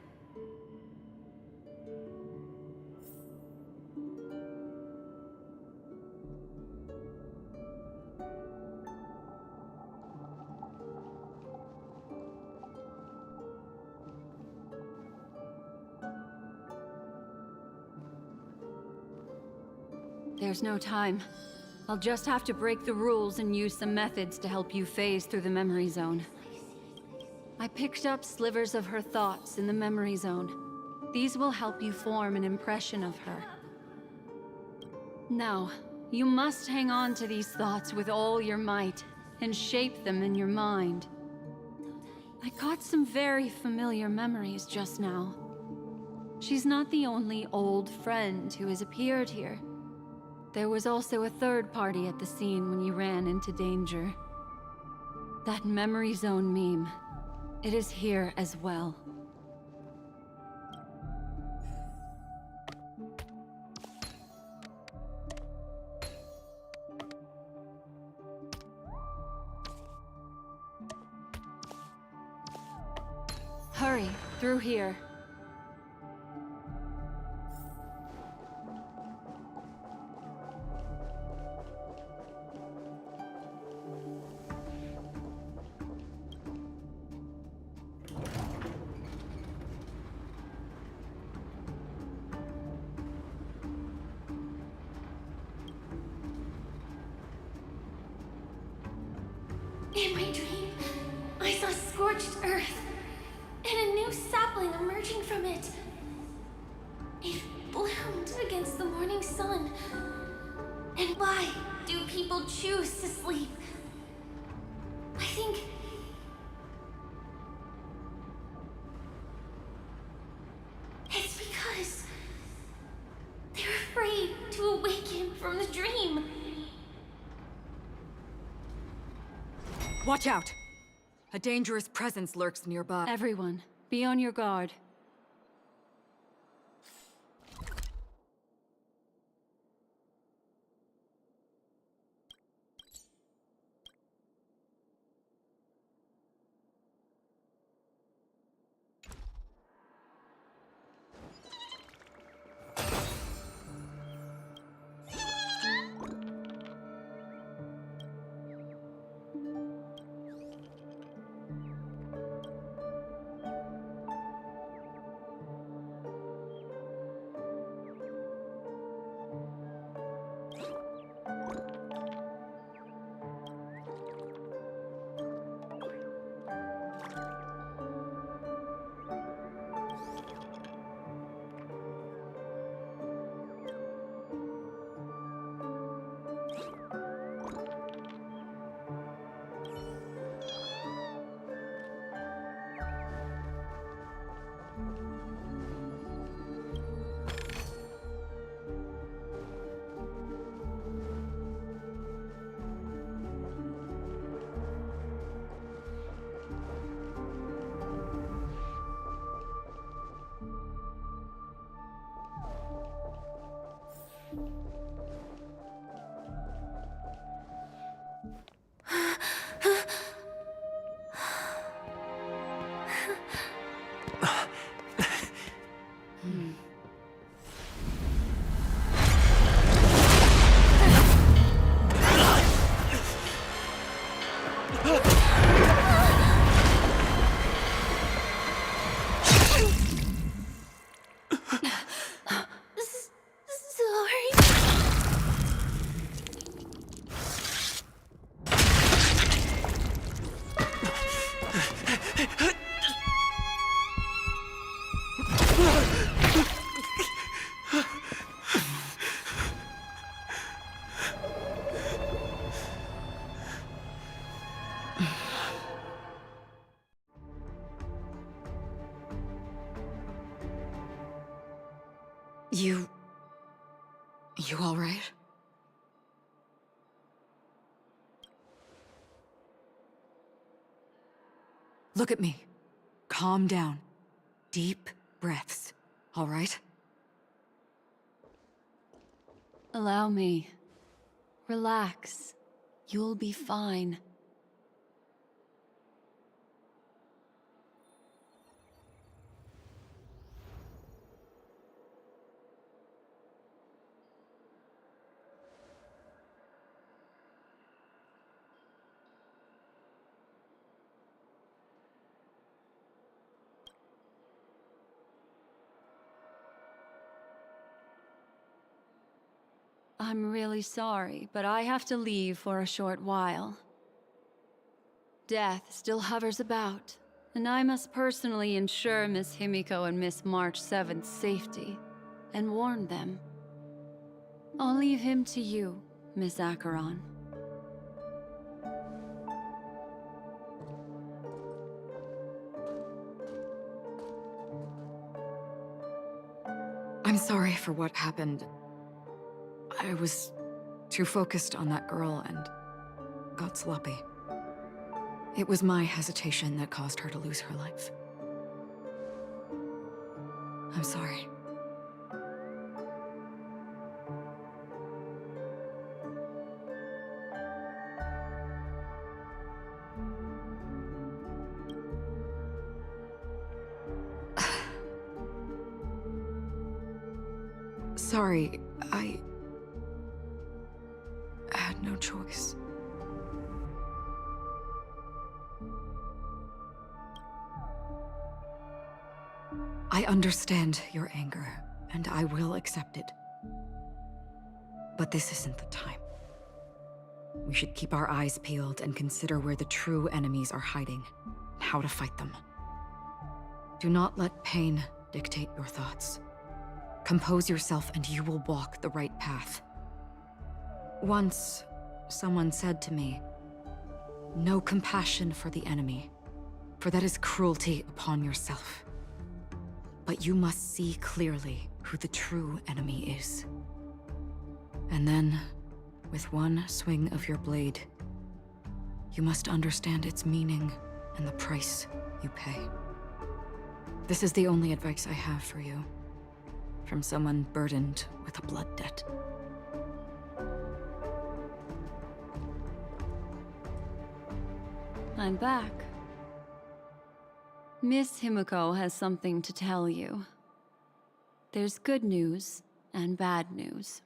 There's no time. I'll just have to break the rules and use some methods to help you phase through the memory zone. I picked up slivers of her thoughts in the memory zone. These will help you form an impression of her. Now, you must hang on to these thoughts with all your might and shape them in your mind. I caught some very familiar memories just now. She's not the only old friend who has appeared here. There was also a third party at the scene when you ran into danger. That memory zone meme. It is here as well. Hurry, through here. In my dream, I saw scorched earth, and a new sapling emerging from it. It bloomed against the morning sun. And why do people choose to sleep? I think... it's because they're afraid to awaken from the dream. Watch out! A dangerous presence lurks nearby. Everyone, be on your guard. You all right? Look at me. Calm down. Deep breaths, all right? Allow me. Relax. You'll be fine. I'm really sorry, but I have to leave for a short while. Death still hovers about, and I must personally ensure Miss Himiko and Miss March 7th's safety, and warn them. I'll leave him to you, Miss Acheron. I'm sorry for what happened. I was too focused on that girl and got sloppy. It was my hesitation that caused her to lose her life. I'm sorry. Sorry, I had no choice. I understand your anger, and I will accept it. But this isn't the time. We should keep our eyes peeled and consider where the true enemies are hiding, and how to fight them. Do not let pain dictate your thoughts. Compose yourself and you will walk the right path. Once, someone said to me, "No compassion for the enemy, for that is cruelty upon yourself. But you must see clearly who the true enemy is. And then, with one swing of your blade, you must understand its meaning and the price you pay." This is the only advice I have for you. From someone burdened with a blood debt. I'm back. Miss Himiko has something to tell you. There's good news and bad news.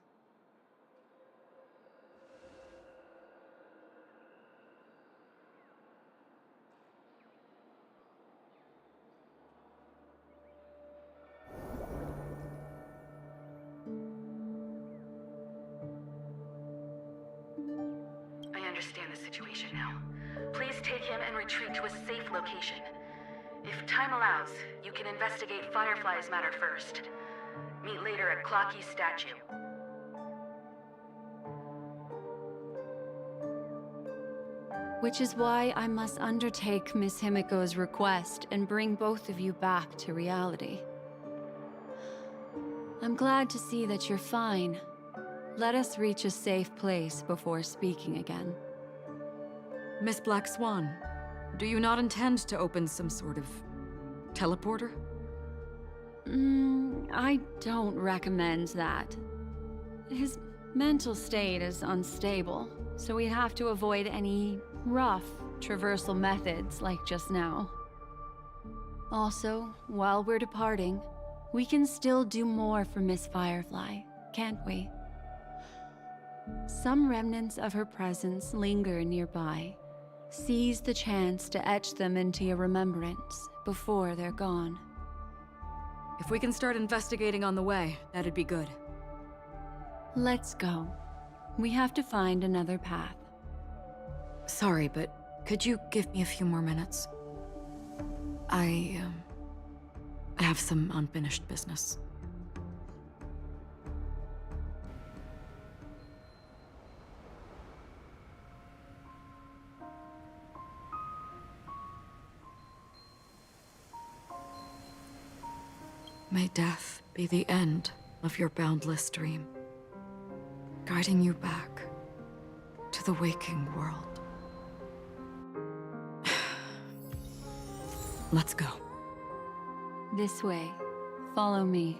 I understand the situation now. Please take him and retreat to a safe location. If time allows, you can investigate Firefly's matter first. Meet later at Clocky's statue. Which is why I must undertake Miss Himiko's request and bring both of you back to reality. I'm glad to see that you're fine. Let us reach a safe place before speaking again. Miss Black Swan, do you not intend to open some sort of teleporter? I don't recommend that. His mental state is unstable, so we'd have to avoid any rough traversal methods like just now. Also, while we're departing, we can still do more for Miss Firefly, can't we? Some remnants of her presence linger nearby. Seize the chance to etch them into your remembrance before they're gone. If we can start investigating on the way, that'd be good. Let's go. We have to find another path. Sorry, but could you give me a few more minutes? I have some unfinished business. May death be the end of your boundless dream, guiding you back to the waking world. Let's go. This way. Follow me.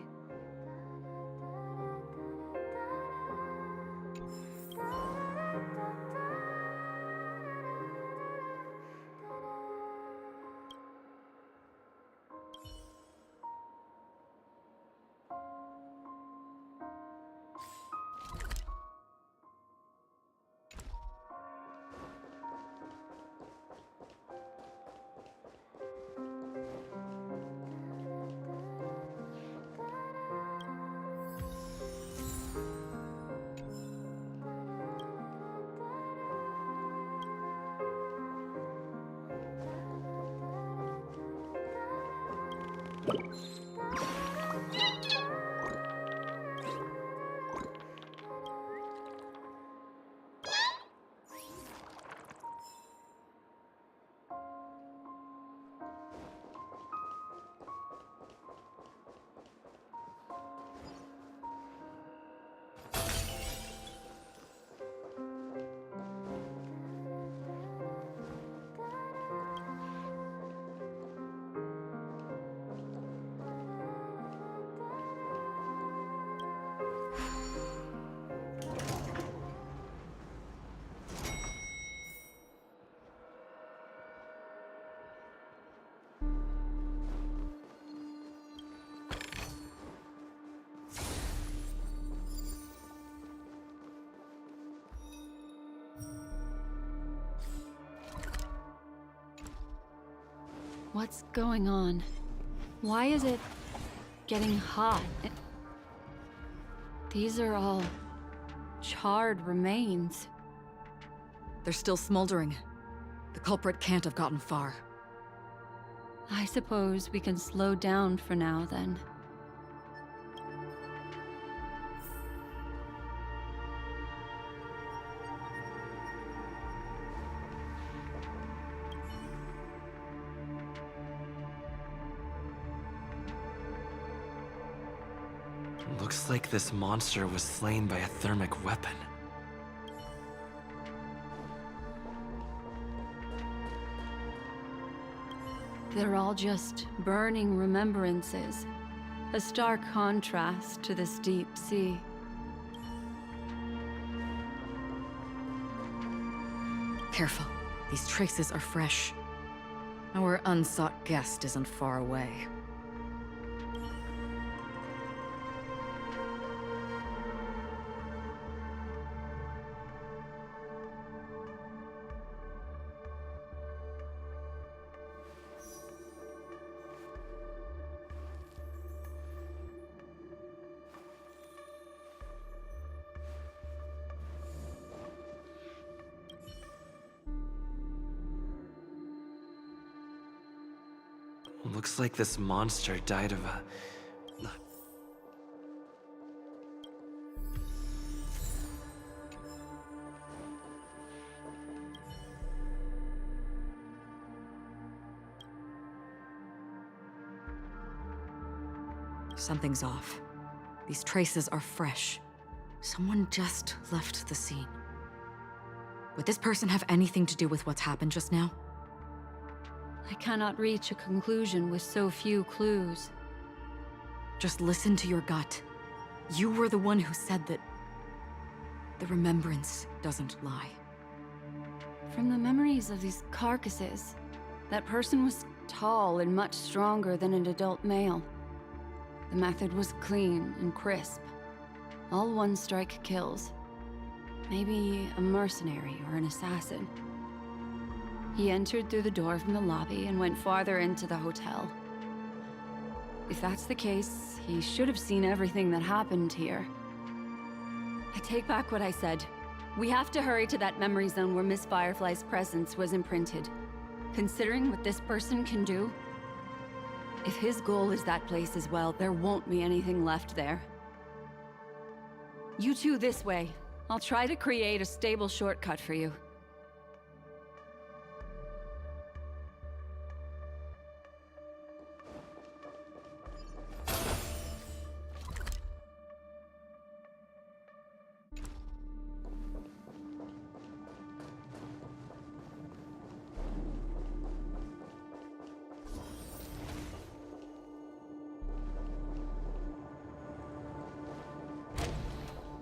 What's going on? Why is it getting hot? These are all charred remains. They're still smoldering. The culprit can't have gotten far. I suppose we can slow down for now, then. Looks like this monster was slain by a thermic weapon. They're all just burning remembrances. A stark contrast to this deep sea. Careful. These traces are fresh. Our unsought guest isn't far away. Looks like this monster died of a... Something's off. These traces are fresh. Someone just left the scene. Would this person have anything to do with what's happened just now? I cannot reach a conclusion with so few clues. Just listen to your gut. You were the one who said that the remembrance doesn't lie. From the memories of these carcasses, that person was tall and much stronger than an adult male. The method was clean and crisp. All one-strike kills. Maybe a mercenary or an assassin. He entered through the door from the lobby and went farther into the hotel. If that's the case, he should have seen everything that happened here. I take back what I said. We have to hurry to that memory zone where Miss Firefly's presence was imprinted. Considering what this person can do, if his goal is that place as well, there won't be anything left there. You two this way. I'll try to create a stable shortcut for you.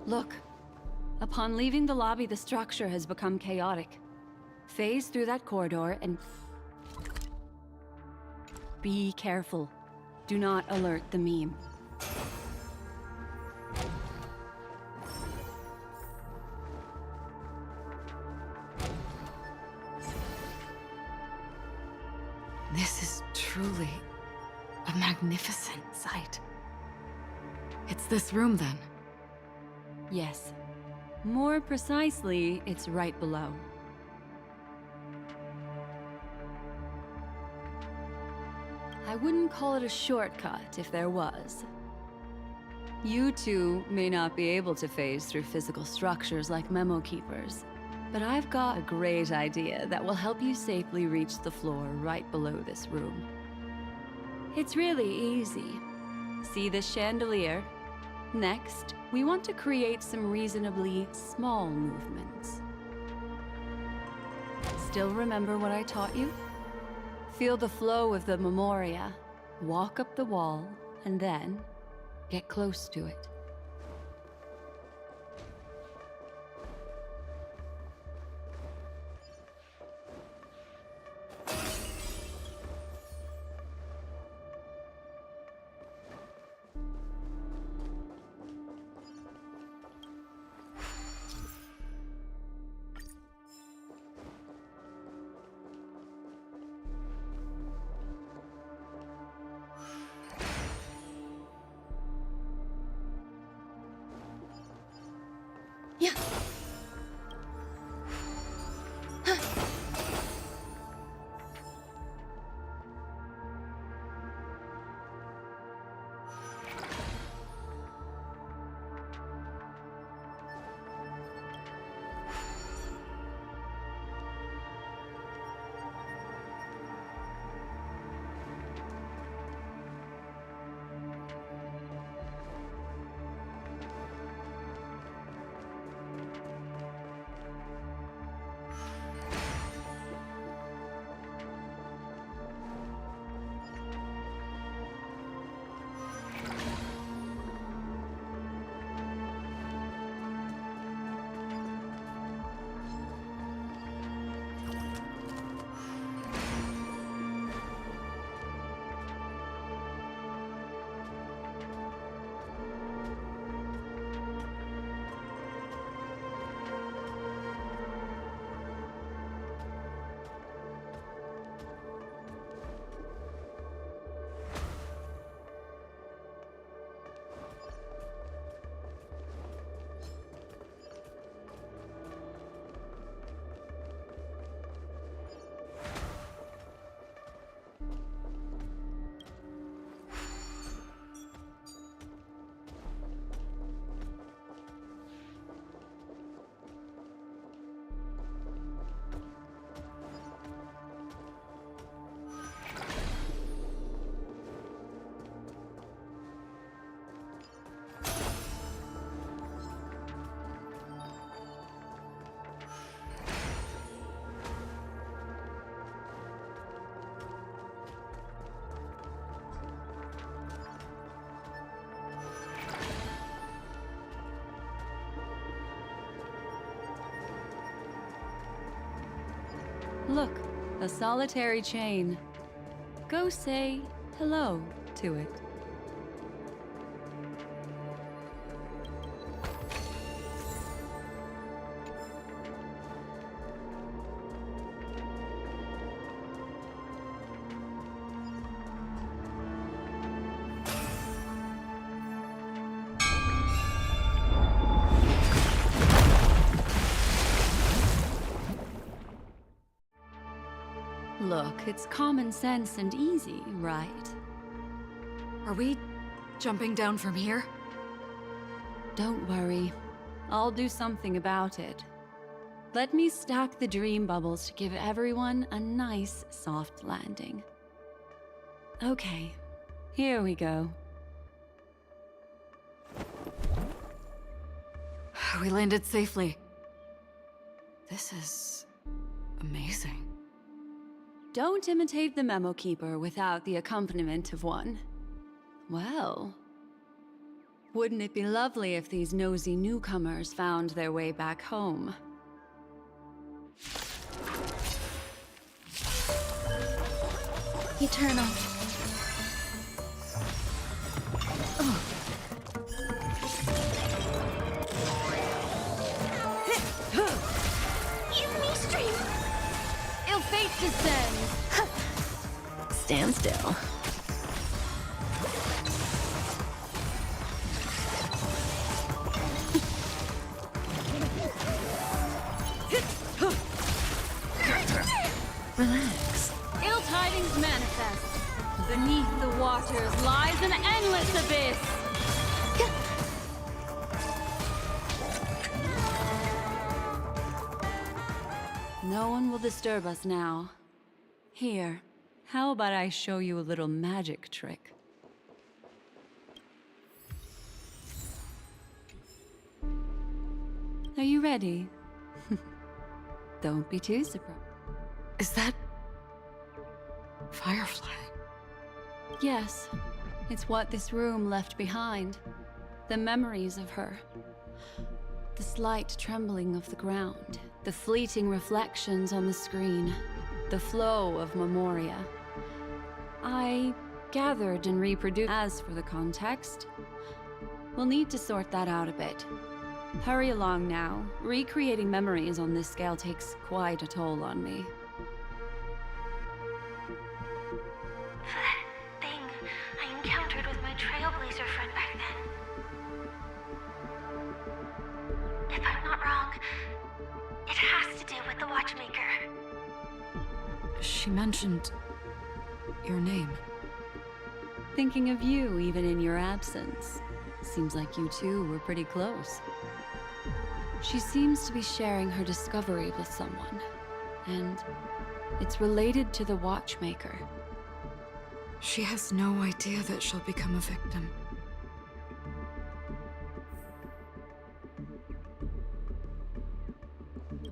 Look. Upon leaving the lobby, the structure has become chaotic. Phase through that corridor and... Be careful. Do not alert the meme. This is truly a magnificent sight. It's this room, then? Yes. More precisely, it's right below. I I wouldn't call it a shortcut if there was. You two may not be able to phase through physical structures like memo keepers, but I've got a great idea that will help you safely reach the floor right below this room. It's really easy. See this chandelier? Next, we want to create some reasonably small movements. Still remember what I taught you? Feel the flow of the memoria, walk up the wall, and then get close to it. Yeah. Look, a solitary chain. Go say hello to it. Look, it's common sense and easy, right? Are we jumping down from here? Don't worry. I'll do something about it. Let me stack the dream bubbles to give everyone a nice, soft landing. Okay, here we go. We landed safely. This is amazing. Don't imitate the memo keeper without the accompaniment of one. Well, wouldn't it be lovely if these nosy newcomers found their way back home? Eternal. Fate descends! Stand still. Relax. Ill tidings manifest. Beneath the waters lies an endless abyss! No one will disturb us now. Here, how about I show you a little magic trick? Are you ready? Don't be too surprised. Is that... Firefly? Yes, it's what this room left behind. The memories of her. The slight trembling of the ground. The fleeting reflections on the screen. The flow of memoria. I gathered and reproduced. As for the context, we'll need to sort that out a bit. Hurry along now. Recreating memories on this scale takes quite a toll on me. That thing I encountered with my trailblazer friend back then. If I'm not wrong, it has to do with the Watchmaker. She mentioned... your name. Thinking of you even in your absence. Seems like you two were pretty close. She seems to be sharing her discovery with someone, and it's related to the Watchmaker. She has no idea that she'll become a victim.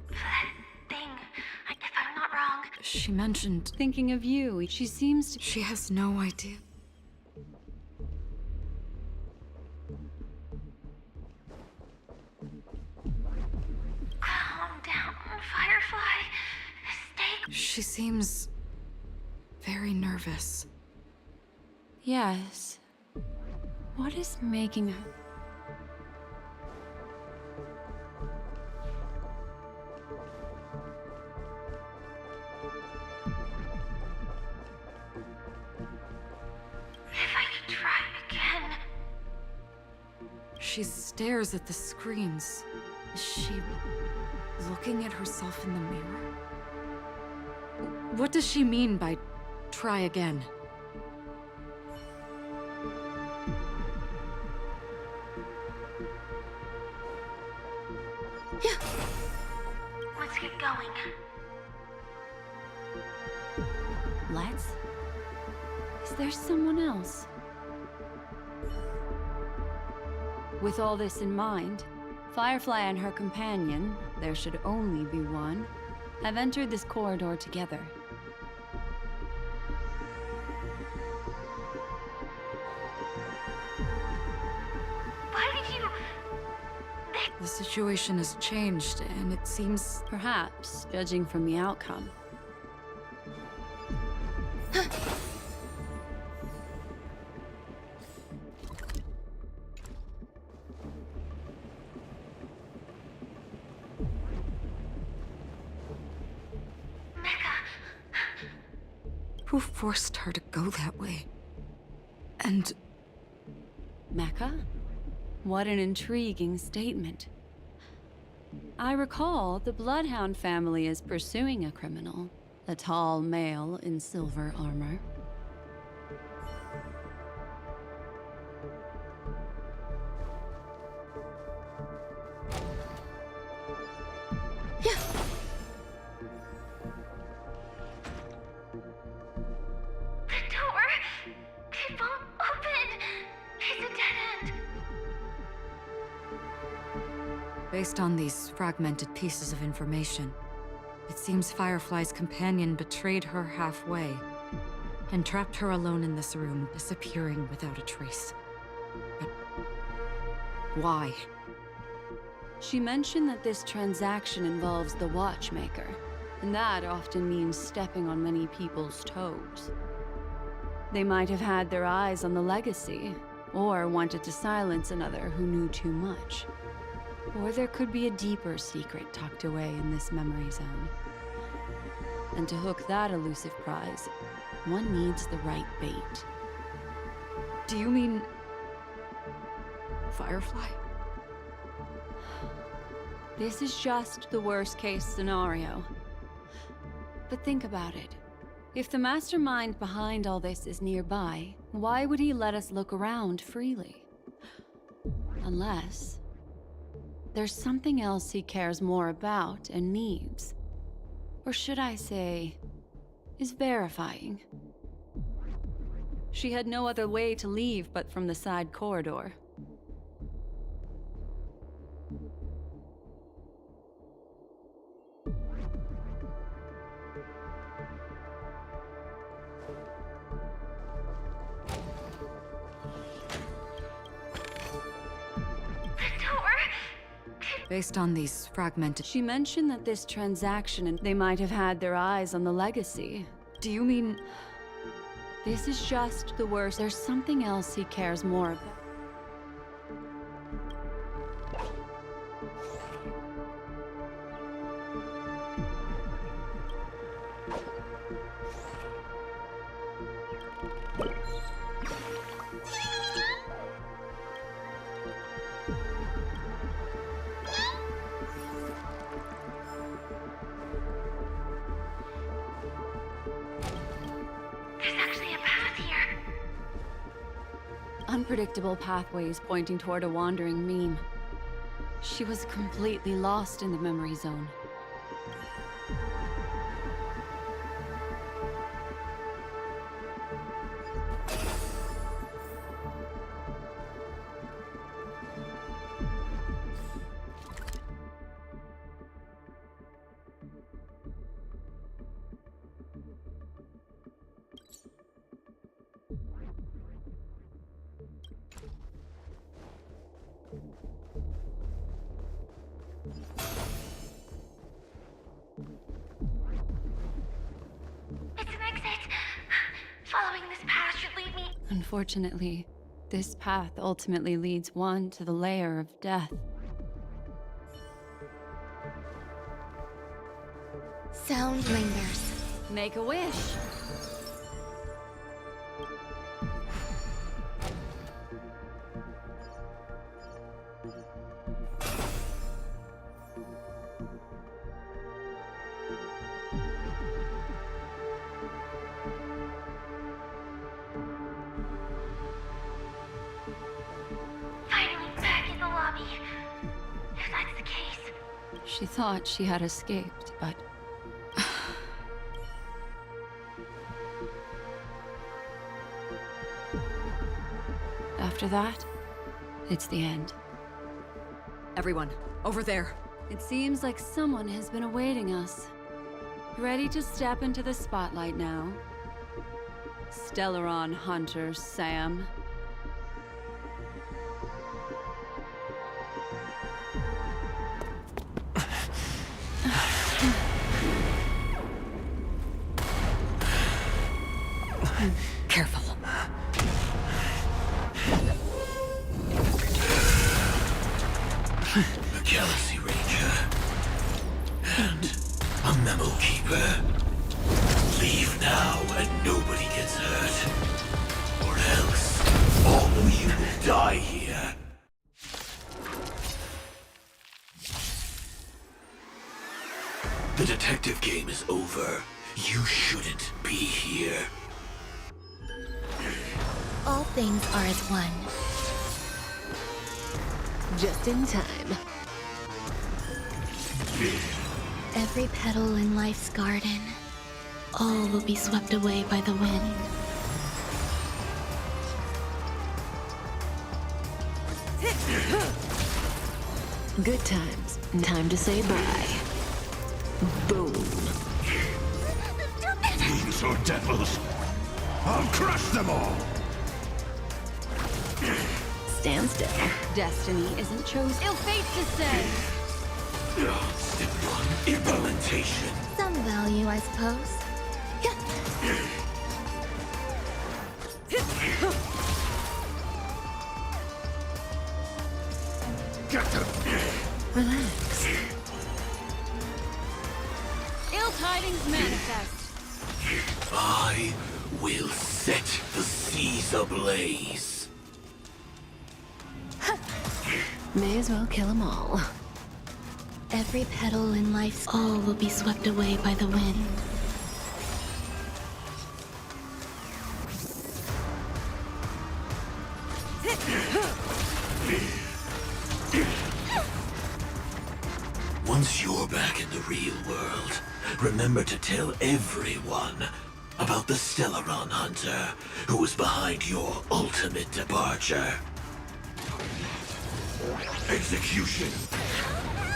That thing, if I'm not wrong... She mentioned... Thinking of you, she seems to... She has no idea. Calm down, Firefly. Stay... She seems... very nervous. Yes. What is making her... If I could try again... She stares at the screens. Is she looking at herself in the mirror? What does she mean by try again? Let's get going. Let's? Is there someone else? With all this in mind, Firefly and her companion, there should only be one, have entered this corridor together. Why did you... The situation has changed, and it seems... Perhaps, judging from the outcome. Who forced her to go that way? And... Mecca? What an intriguing statement. I recall the Bloodhound family is pursuing a criminal, a tall male in silver armor. Based on these fragmented pieces of information, it seems Firefly's companion betrayed her halfway and trapped her alone in this room, disappearing without a trace. But why? She mentioned that this transaction involves the Watchmaker, and that often means stepping on many people's toes. They might have had their eyes on the legacy, or wanted to silence another who knew too much. Or there could be a deeper secret tucked away in this memory zone. And to hook that elusive prize, one needs the right bait. Do you mean... Firefly? This is just the worst-case scenario. But think about it. If the mastermind behind all this is nearby, why would he let us look around freely? Unless there's something else he cares more about and needs. Or should I say, is verifying. She had no other way to leave but from the side corridor. Based on these fragmented... She mentioned that this transaction and they might have had their eyes on the legacy. Do you mean... This is just the worst. There's something else he cares more about. Unpredictable pathways pointing toward a wandering meme. She was completely lost in the memory zone. Unfortunately, this path ultimately leads one to the lair of death. Sound lingers. Make a wish. She thought she had escaped, but... After that, it's the end. Everyone, over there. It seems like someone has been awaiting us. Ready to step into the spotlight now. Stellaron Hunter Sam. Careful. A Galaxy Ranger. And a memo keeper. Leave now and nobody gets hurt. Or else, all of you will die here. The detective game is over. You shouldn't be here. All things are as one. Just in time. Every petal in life's garden, all will be swept away by the wind. Good times. Time to say bye. Boom. Fiends or devils, I'll crush them all! Stand still. Destiny isn't chosen. Ill fate to say. Step one, implementation. Some value, I suppose. Get them! Relax. Ill tidings manifest. I will set the seas ablaze. May as well kill them all. Every petal in life's all will be swept away by the wind. that you're back in the real world, remember to tell everyone about the Stellaron Hunter who was behind your ultimate departure. Execution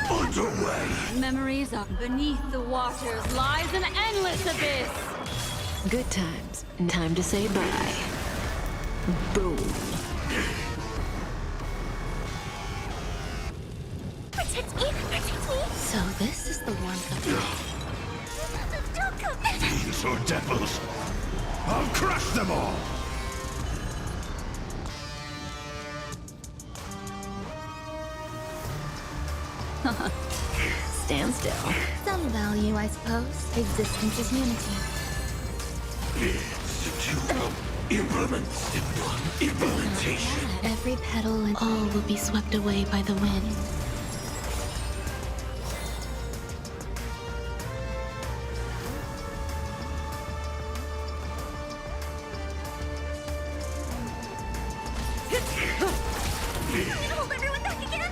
underway. Memories of beneath the waters lies an endless abyss. Good times. Time to say bye. Boom. Protect me! Protect me! So this is the warmth of Don't come! Fiends or devils, I'll crush them all! Stand still. Some value, I suppose. Existence is unity. Implementation. Every petal and all will be swept away by the wind. Hold everyone back again!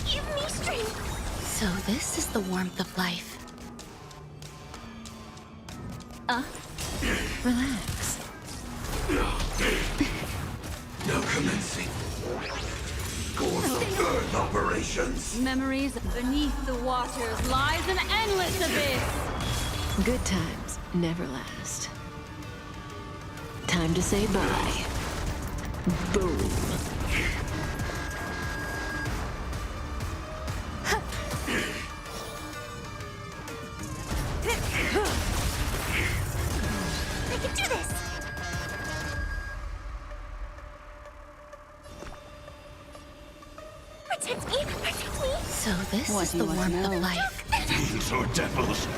Give me strength! So this is the warmth of life. Relax. Now commencing. Course of Earth operations. Memories beneath the waters lies an endless abyss. Good times never last. Time to say bye. Boom. I can do this! Protect me! Protect me! So this What is do the you want to warmth of know? life. Fiends or devils,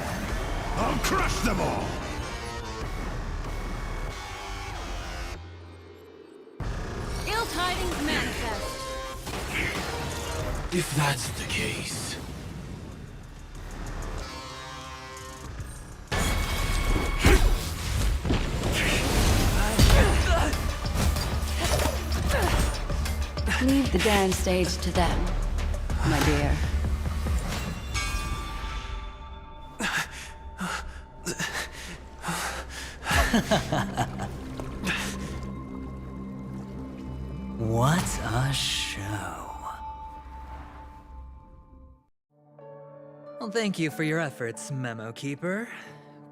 I'll crush them all! Ill tidings manifest. If that's the case... Leave the dance stage to them, my dear. What a show. Well, thank you for your efforts, Memo Keeper.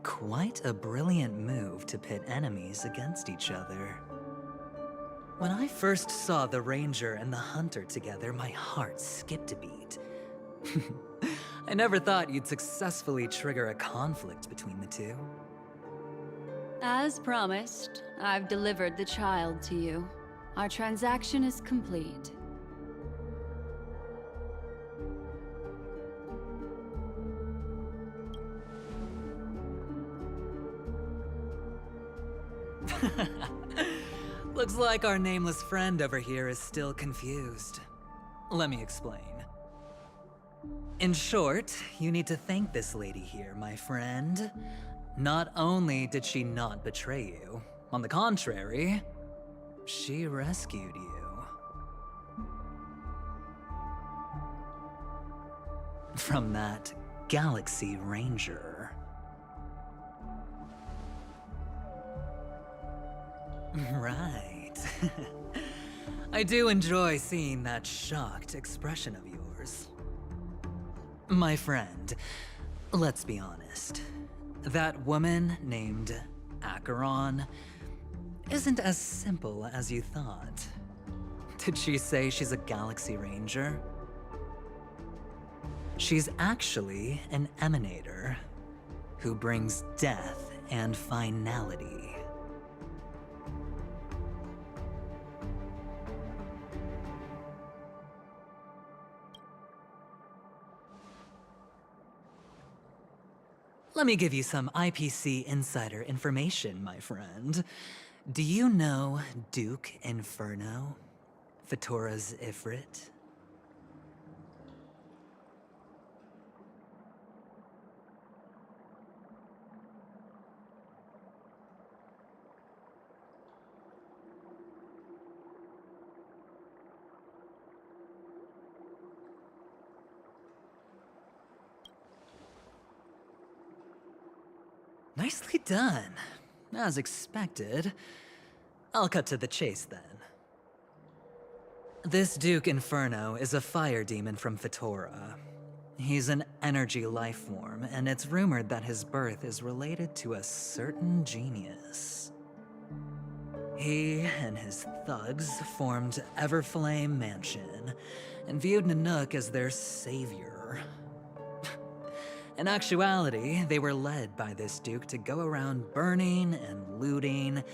Quite a brilliant move to pit enemies against each other. When I first saw the Ranger and the Hunter together, my heart skipped a beat. I never thought you'd successfully trigger a conflict between the two. As promised, I've delivered the child to you. Our transaction is complete. Looks like our nameless friend over here is still confused. Let me explain. In short, you need to thank this lady here, my friend. Not only did she not betray you, on the contrary, she rescued you. From that Galaxy Ranger. Right. I do enjoy seeing that shocked expression of yours. My friend, let's be honest. That woman named Acheron isn't as simple as you thought. Did she say she's a Galaxy Ranger? She's actually an emanator who brings death and finality. Let me give you some IPC insider information, my friend. Do you know Duke Inferno? Fatora's Ifrit? Nicely done. As expected. I'll cut to the chase then. This Duke Inferno is a fire demon from Fetora. He's an energy life form, and it's rumored that his birth is related to a certain genius. He and his thugs formed Everflame Mansion, and viewed Nanook as their savior. In actuality, they were led by this Duke to go around burning and looting,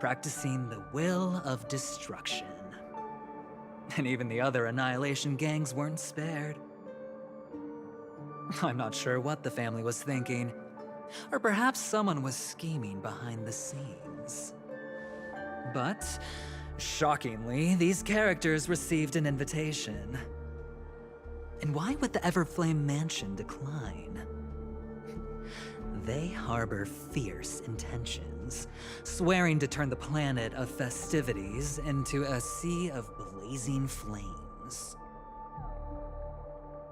practicing the will of destruction. And even the other Annihilation gangs weren't spared. I'm not sure what the family was thinking, or perhaps someone was scheming behind the scenes. But, shockingly, these characters received an invitation. And why would the Everflame Mansion decline? They harbor fierce intentions, swearing to turn the planet of festivities into a sea of blazing flames.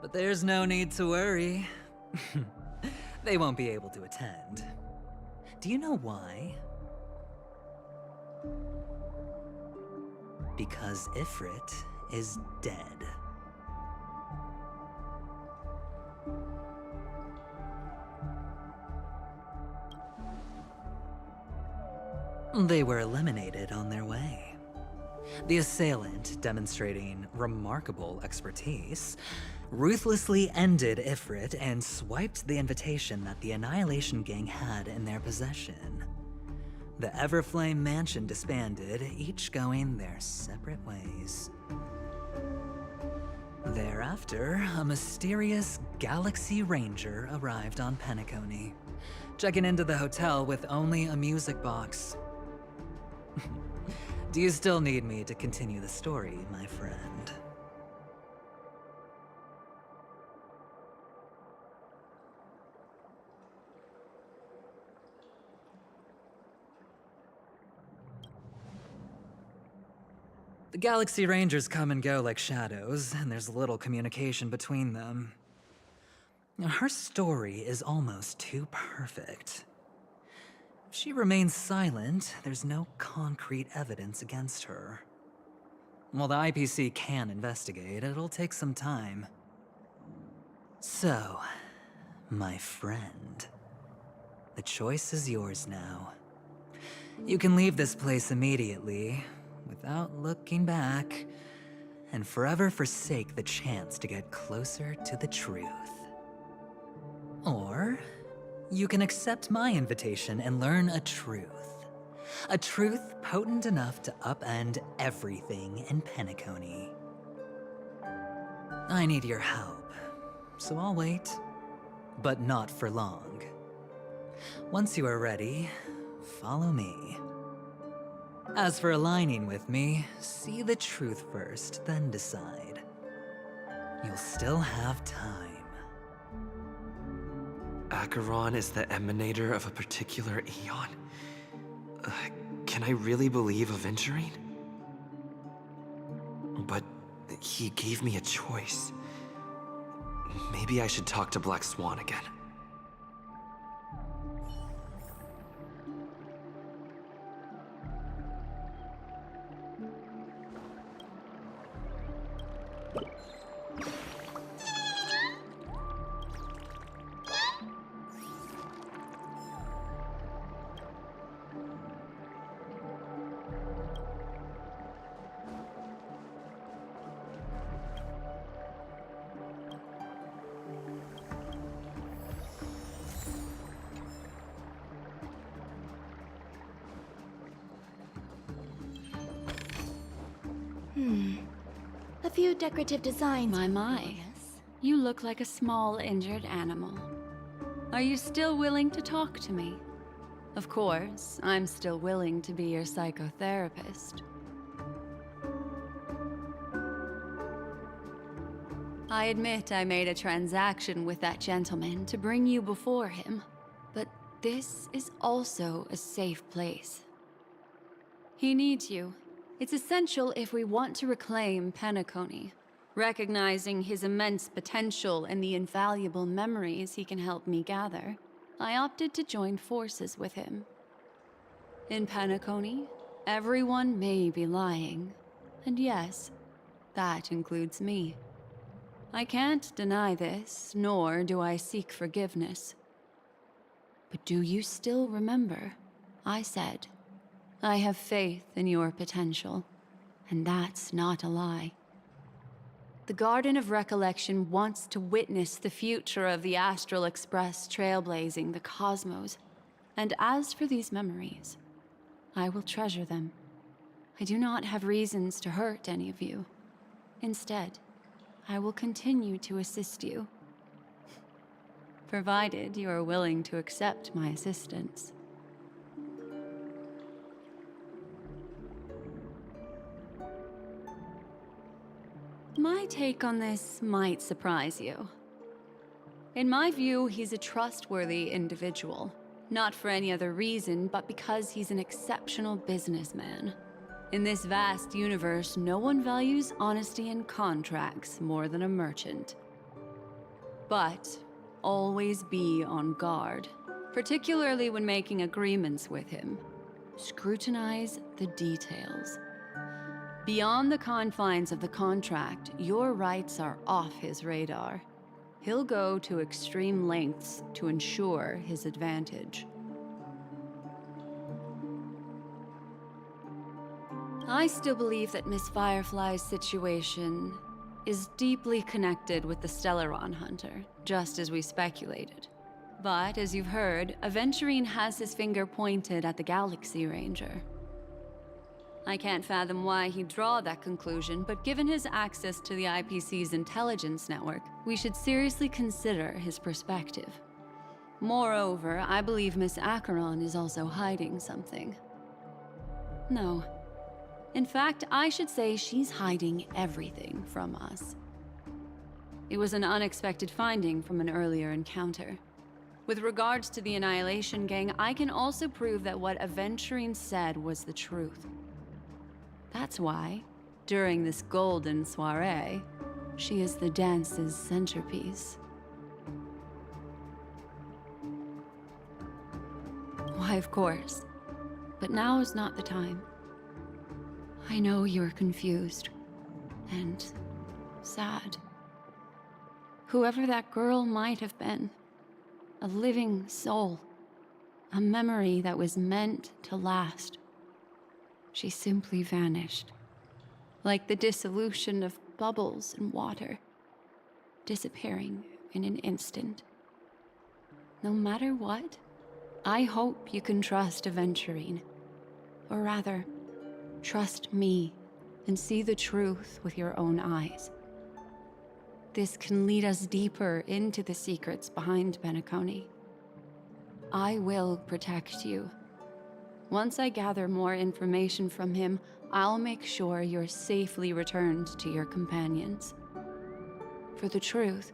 But there's no need to worry. They won't be able to attend. Do you know why? Because Ifrit is dead. They were eliminated on their way. The assailant, demonstrating remarkable expertise, ruthlessly ended Ifrit and swiped the invitation that the Annihilation Gang had in their possession. The Everflame Mansion disbanded, each going their separate ways. Thereafter, a mysterious Galaxy Ranger arrived on Penacony, checking into the hotel with only a music box. Do you still need me to continue the story, my friend? The Galaxy Rangers come and go like shadows, and there's little communication between them. Her story is almost too perfect. If she remains silent, there's no concrete evidence against her. While the IPC can investigate, it'll take some time. So, my friend, the choice is yours now. You can leave this place immediately, without looking back, and forever forsake the chance to get closer to the truth. Or, you can accept my invitation and learn a truth. A truth potent enough to upend everything in Penacony. I need your help, so I'll wait, but not for long. Once you are ready, follow me. As for aligning with me, see the truth first, then decide. You'll still have time. Acheron is the emanator of a particular eon? Can I really believe a Venturine? But he gave me a choice. Maybe I should talk to Black Swan again. A few decorative designs. My. You look like a small, injured animal. Are you still willing to talk to me? Of course, I'm still willing to be your psychotherapist. I admit I made a transaction with that gentleman to bring you before him, but this is also a safe place. He needs you. It's essential if we want to reclaim Penacony, recognizing his immense potential and the invaluable memories he can help me gather. I opted to join forces with him. In Penacony, everyone may be lying, and yes, that includes me. I can't deny this, nor do I seek forgiveness. But do you still remember? I said, I have faith in your potential, and that's not a lie. The Garden of Recollection wants to witness the future of the Astral Express trailblazing the cosmos. And as for these memories, I will treasure them. I do not have reasons to hurt any of you. Instead, I will continue to assist you, provided you are willing to accept my assistance. My take on this might surprise you. In my view, he's a trustworthy individual. Not for any other reason, but because he's an exceptional businessman. In this vast universe, no one values honesty in contracts more than a merchant. But always be on guard, particularly when making agreements with him. Scrutinize the details. Beyond the confines of the contract, your rights are off his radar. He'll go to extreme lengths to ensure his advantage. I still believe that Miss Firefly's situation is deeply connected with the Stellaron Hunter, just as we speculated. But, as you've heard, Aventurine has his finger pointed at the Galaxy Ranger. I can't fathom why he'd draw that conclusion, but given his access to the IPC's intelligence network, we should seriously consider his perspective. Moreover, I believe Miss Acheron is also hiding something. No. In fact, I should say she's hiding everything from us. It was an unexpected finding from an earlier encounter. With regards to the Annihilation Gang, I can also prove that what Aventurine said was the truth. That's why, during this golden soiree, she is the dance's centerpiece. Why, of course. But now is not the time. I know you're confused and sad. Whoever that girl might have been, a living soul, a memory that was meant to last. She simply vanished, like the dissolution of bubbles in water, disappearing in an instant. No matter what, I hope you can trust Aventurine, or rather, trust me and see the truth with your own eyes. This can lead us deeper into the secrets behind Penacony. I will protect you. Once I gather more information from him, I'll make sure you're safely returned to your companions. For the truth,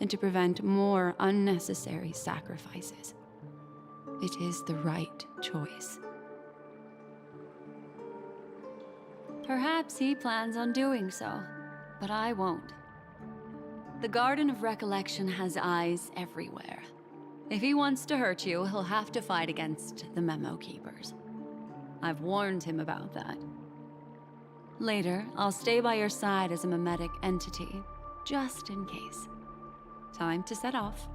and to prevent more unnecessary sacrifices. It is the right choice. Perhaps he plans on doing so, but I won't. The Garden of Recollection has eyes everywhere. If he wants to hurt you, he'll have to fight against the Memo Keepers. I've warned him about that. Later, I'll stay by your side as a memetic entity, just in case. Time to set off.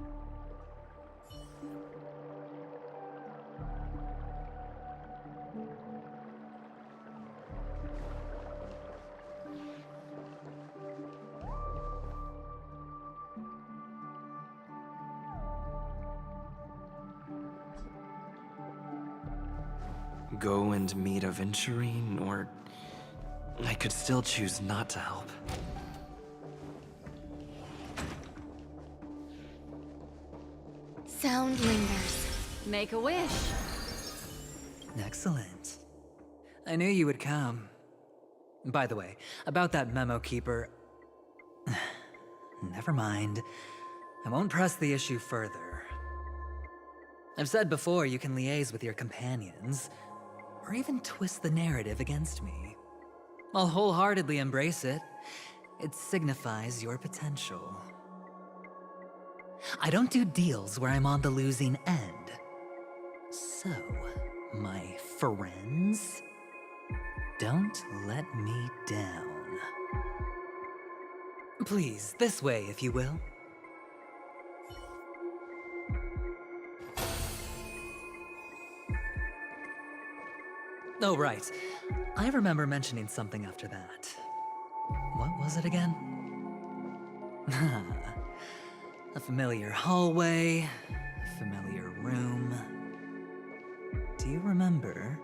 Go and meet Aventurine, or I could still choose not to help. Sound lingers. Make a wish. Excellent. I knew you would come. By the way, about that Memo Keeper... Never mind. I won't press the issue further. I've said before you can liaise with your companions, or even twist the narrative against me. I'll wholeheartedly embrace it. It signifies your potential. I don't do deals where I'm on the losing end. So, my friends, don't let me down. Please, this way, if you will. Oh, right. I remember mentioning something after that. What was it again? A familiar hallway, a familiar room. Do you remember?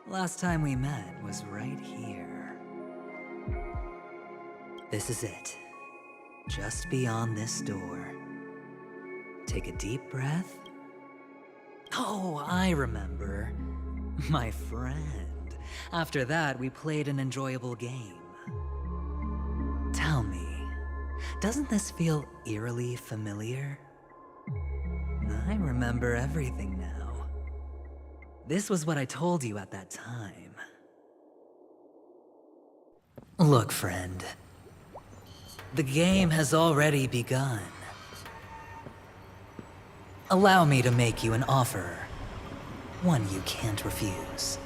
Last time we met was right here. This is it. Just beyond this door. Take a deep breath. Oh, I remember. My friend. After that, we played an enjoyable game. Tell me, doesn't this feel eerily familiar? I remember everything now. This was what I told you at that time. Look, friend. The game has already begun. Allow me to make you an offer. One you can't refuse.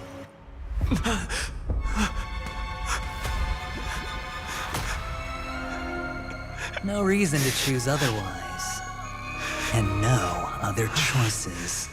No reason to choose otherwise. And no other choices.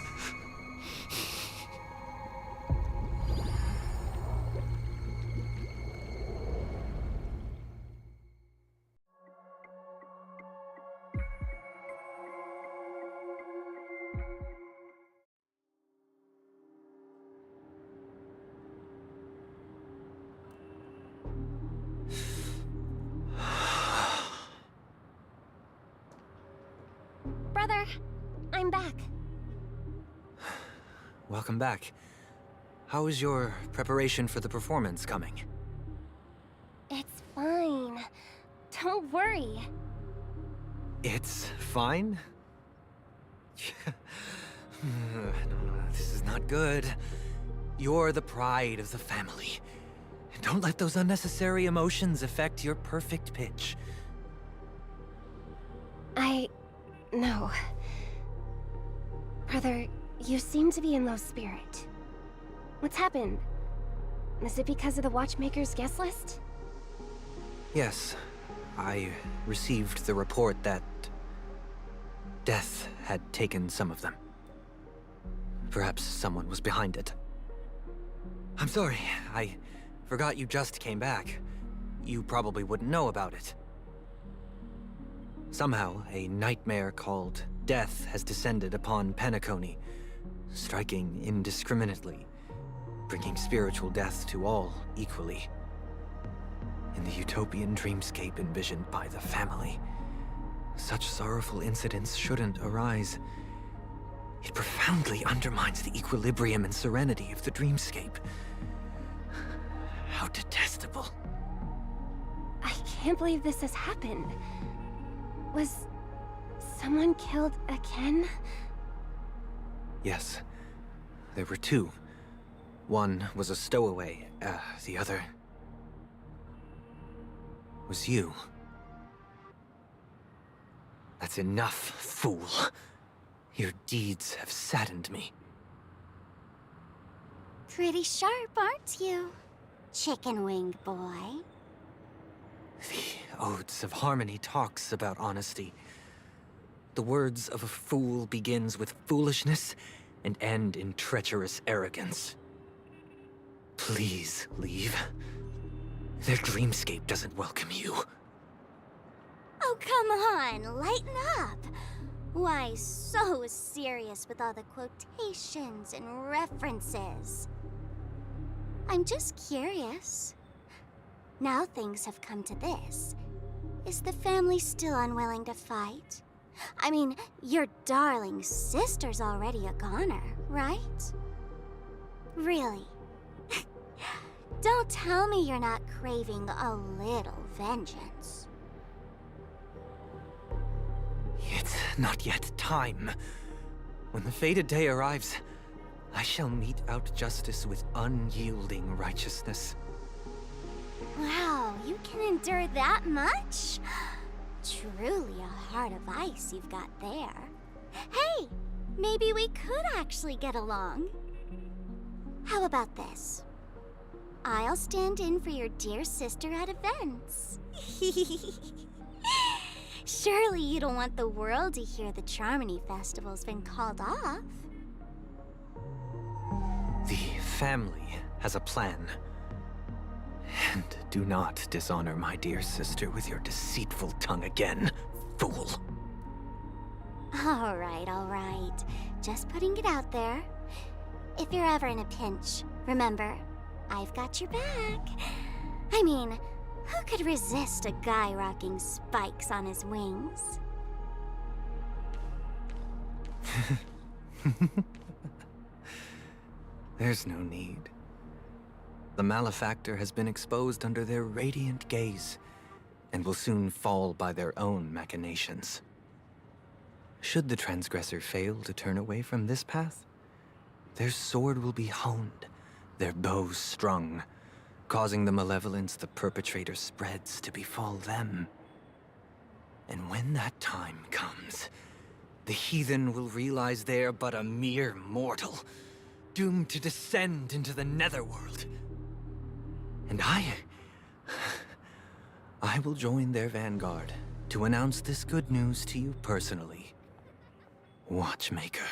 Brother, I'm back. Welcome back. How is your preparation for the performance coming? It's fine. Don't worry. It's fine? This is not good. You're the pride of the family. Don't let those unnecessary emotions affect your perfect pitch. No. Brother, you seem to be in low spirit. What's happened? Is it because of the Watchmaker's guest list? Yes, I received the report that death had taken some of them. Perhaps someone was behind it. I'm sorry, I forgot you just came back. You probably wouldn't know about it. Somehow, a nightmare called death has descended upon Penacony, striking indiscriminately, bringing spiritual death to all equally. In the utopian dreamscape envisioned by the family, such sorrowful incidents shouldn't arise. It profoundly undermines the equilibrium and serenity of the dreamscape. How detestable. I can't believe this has happened. Was someone killed again? Yes. There were two. One was a stowaway, the other was you. That's enough, fool. Your deeds have saddened me. Pretty sharp, aren't you, chicken-winged boy? The Odes of Harmony talks about honesty. The words of a fool begins with foolishness and end in treacherous arrogance. Please leave. Their dreamscape doesn't welcome you. Oh, come on, lighten up. Why so serious with all the quotations and references? I'm just curious. Now things have come to this. Is the family still unwilling to fight? I mean, your darling sister's already a goner, right? Really? Don't tell me you're not craving a little vengeance. It's not yet time. When the fated day arrives, I shall mete out justice with unyielding righteousness. Wow, you can endure that much? Truly a heart of ice you've got there. Hey, maybe we could actually get along. How about this? I'll stand in for your dear sister at events. Surely you don't want the world to hear the Charmony Festival's been called off. The family has a plan. And do not dishonor my dear sister with your deceitful tongue again, fool. All right. Just putting it out there. If you're ever in a pinch, remember, I've got your back. I mean, who could resist a guy rocking spikes on his wings? There's no need. The malefactor has been exposed under their radiant gaze, and will soon fall by their own machinations. Should the transgressor fail to turn away from this path, their sword will be honed, their bow strung, causing the malevolence the perpetrator spreads to befall them. And when that time comes, the heathen will realize they're but a mere mortal, doomed to descend into the netherworld. And I will join their vanguard to announce this good news to you personally, Watchmaker.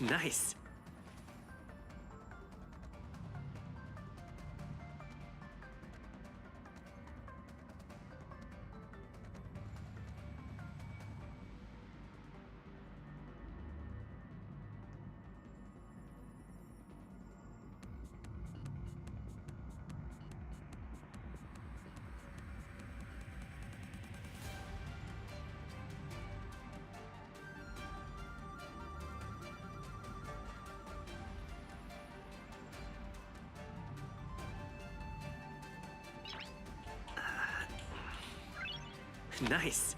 Nice. Nice.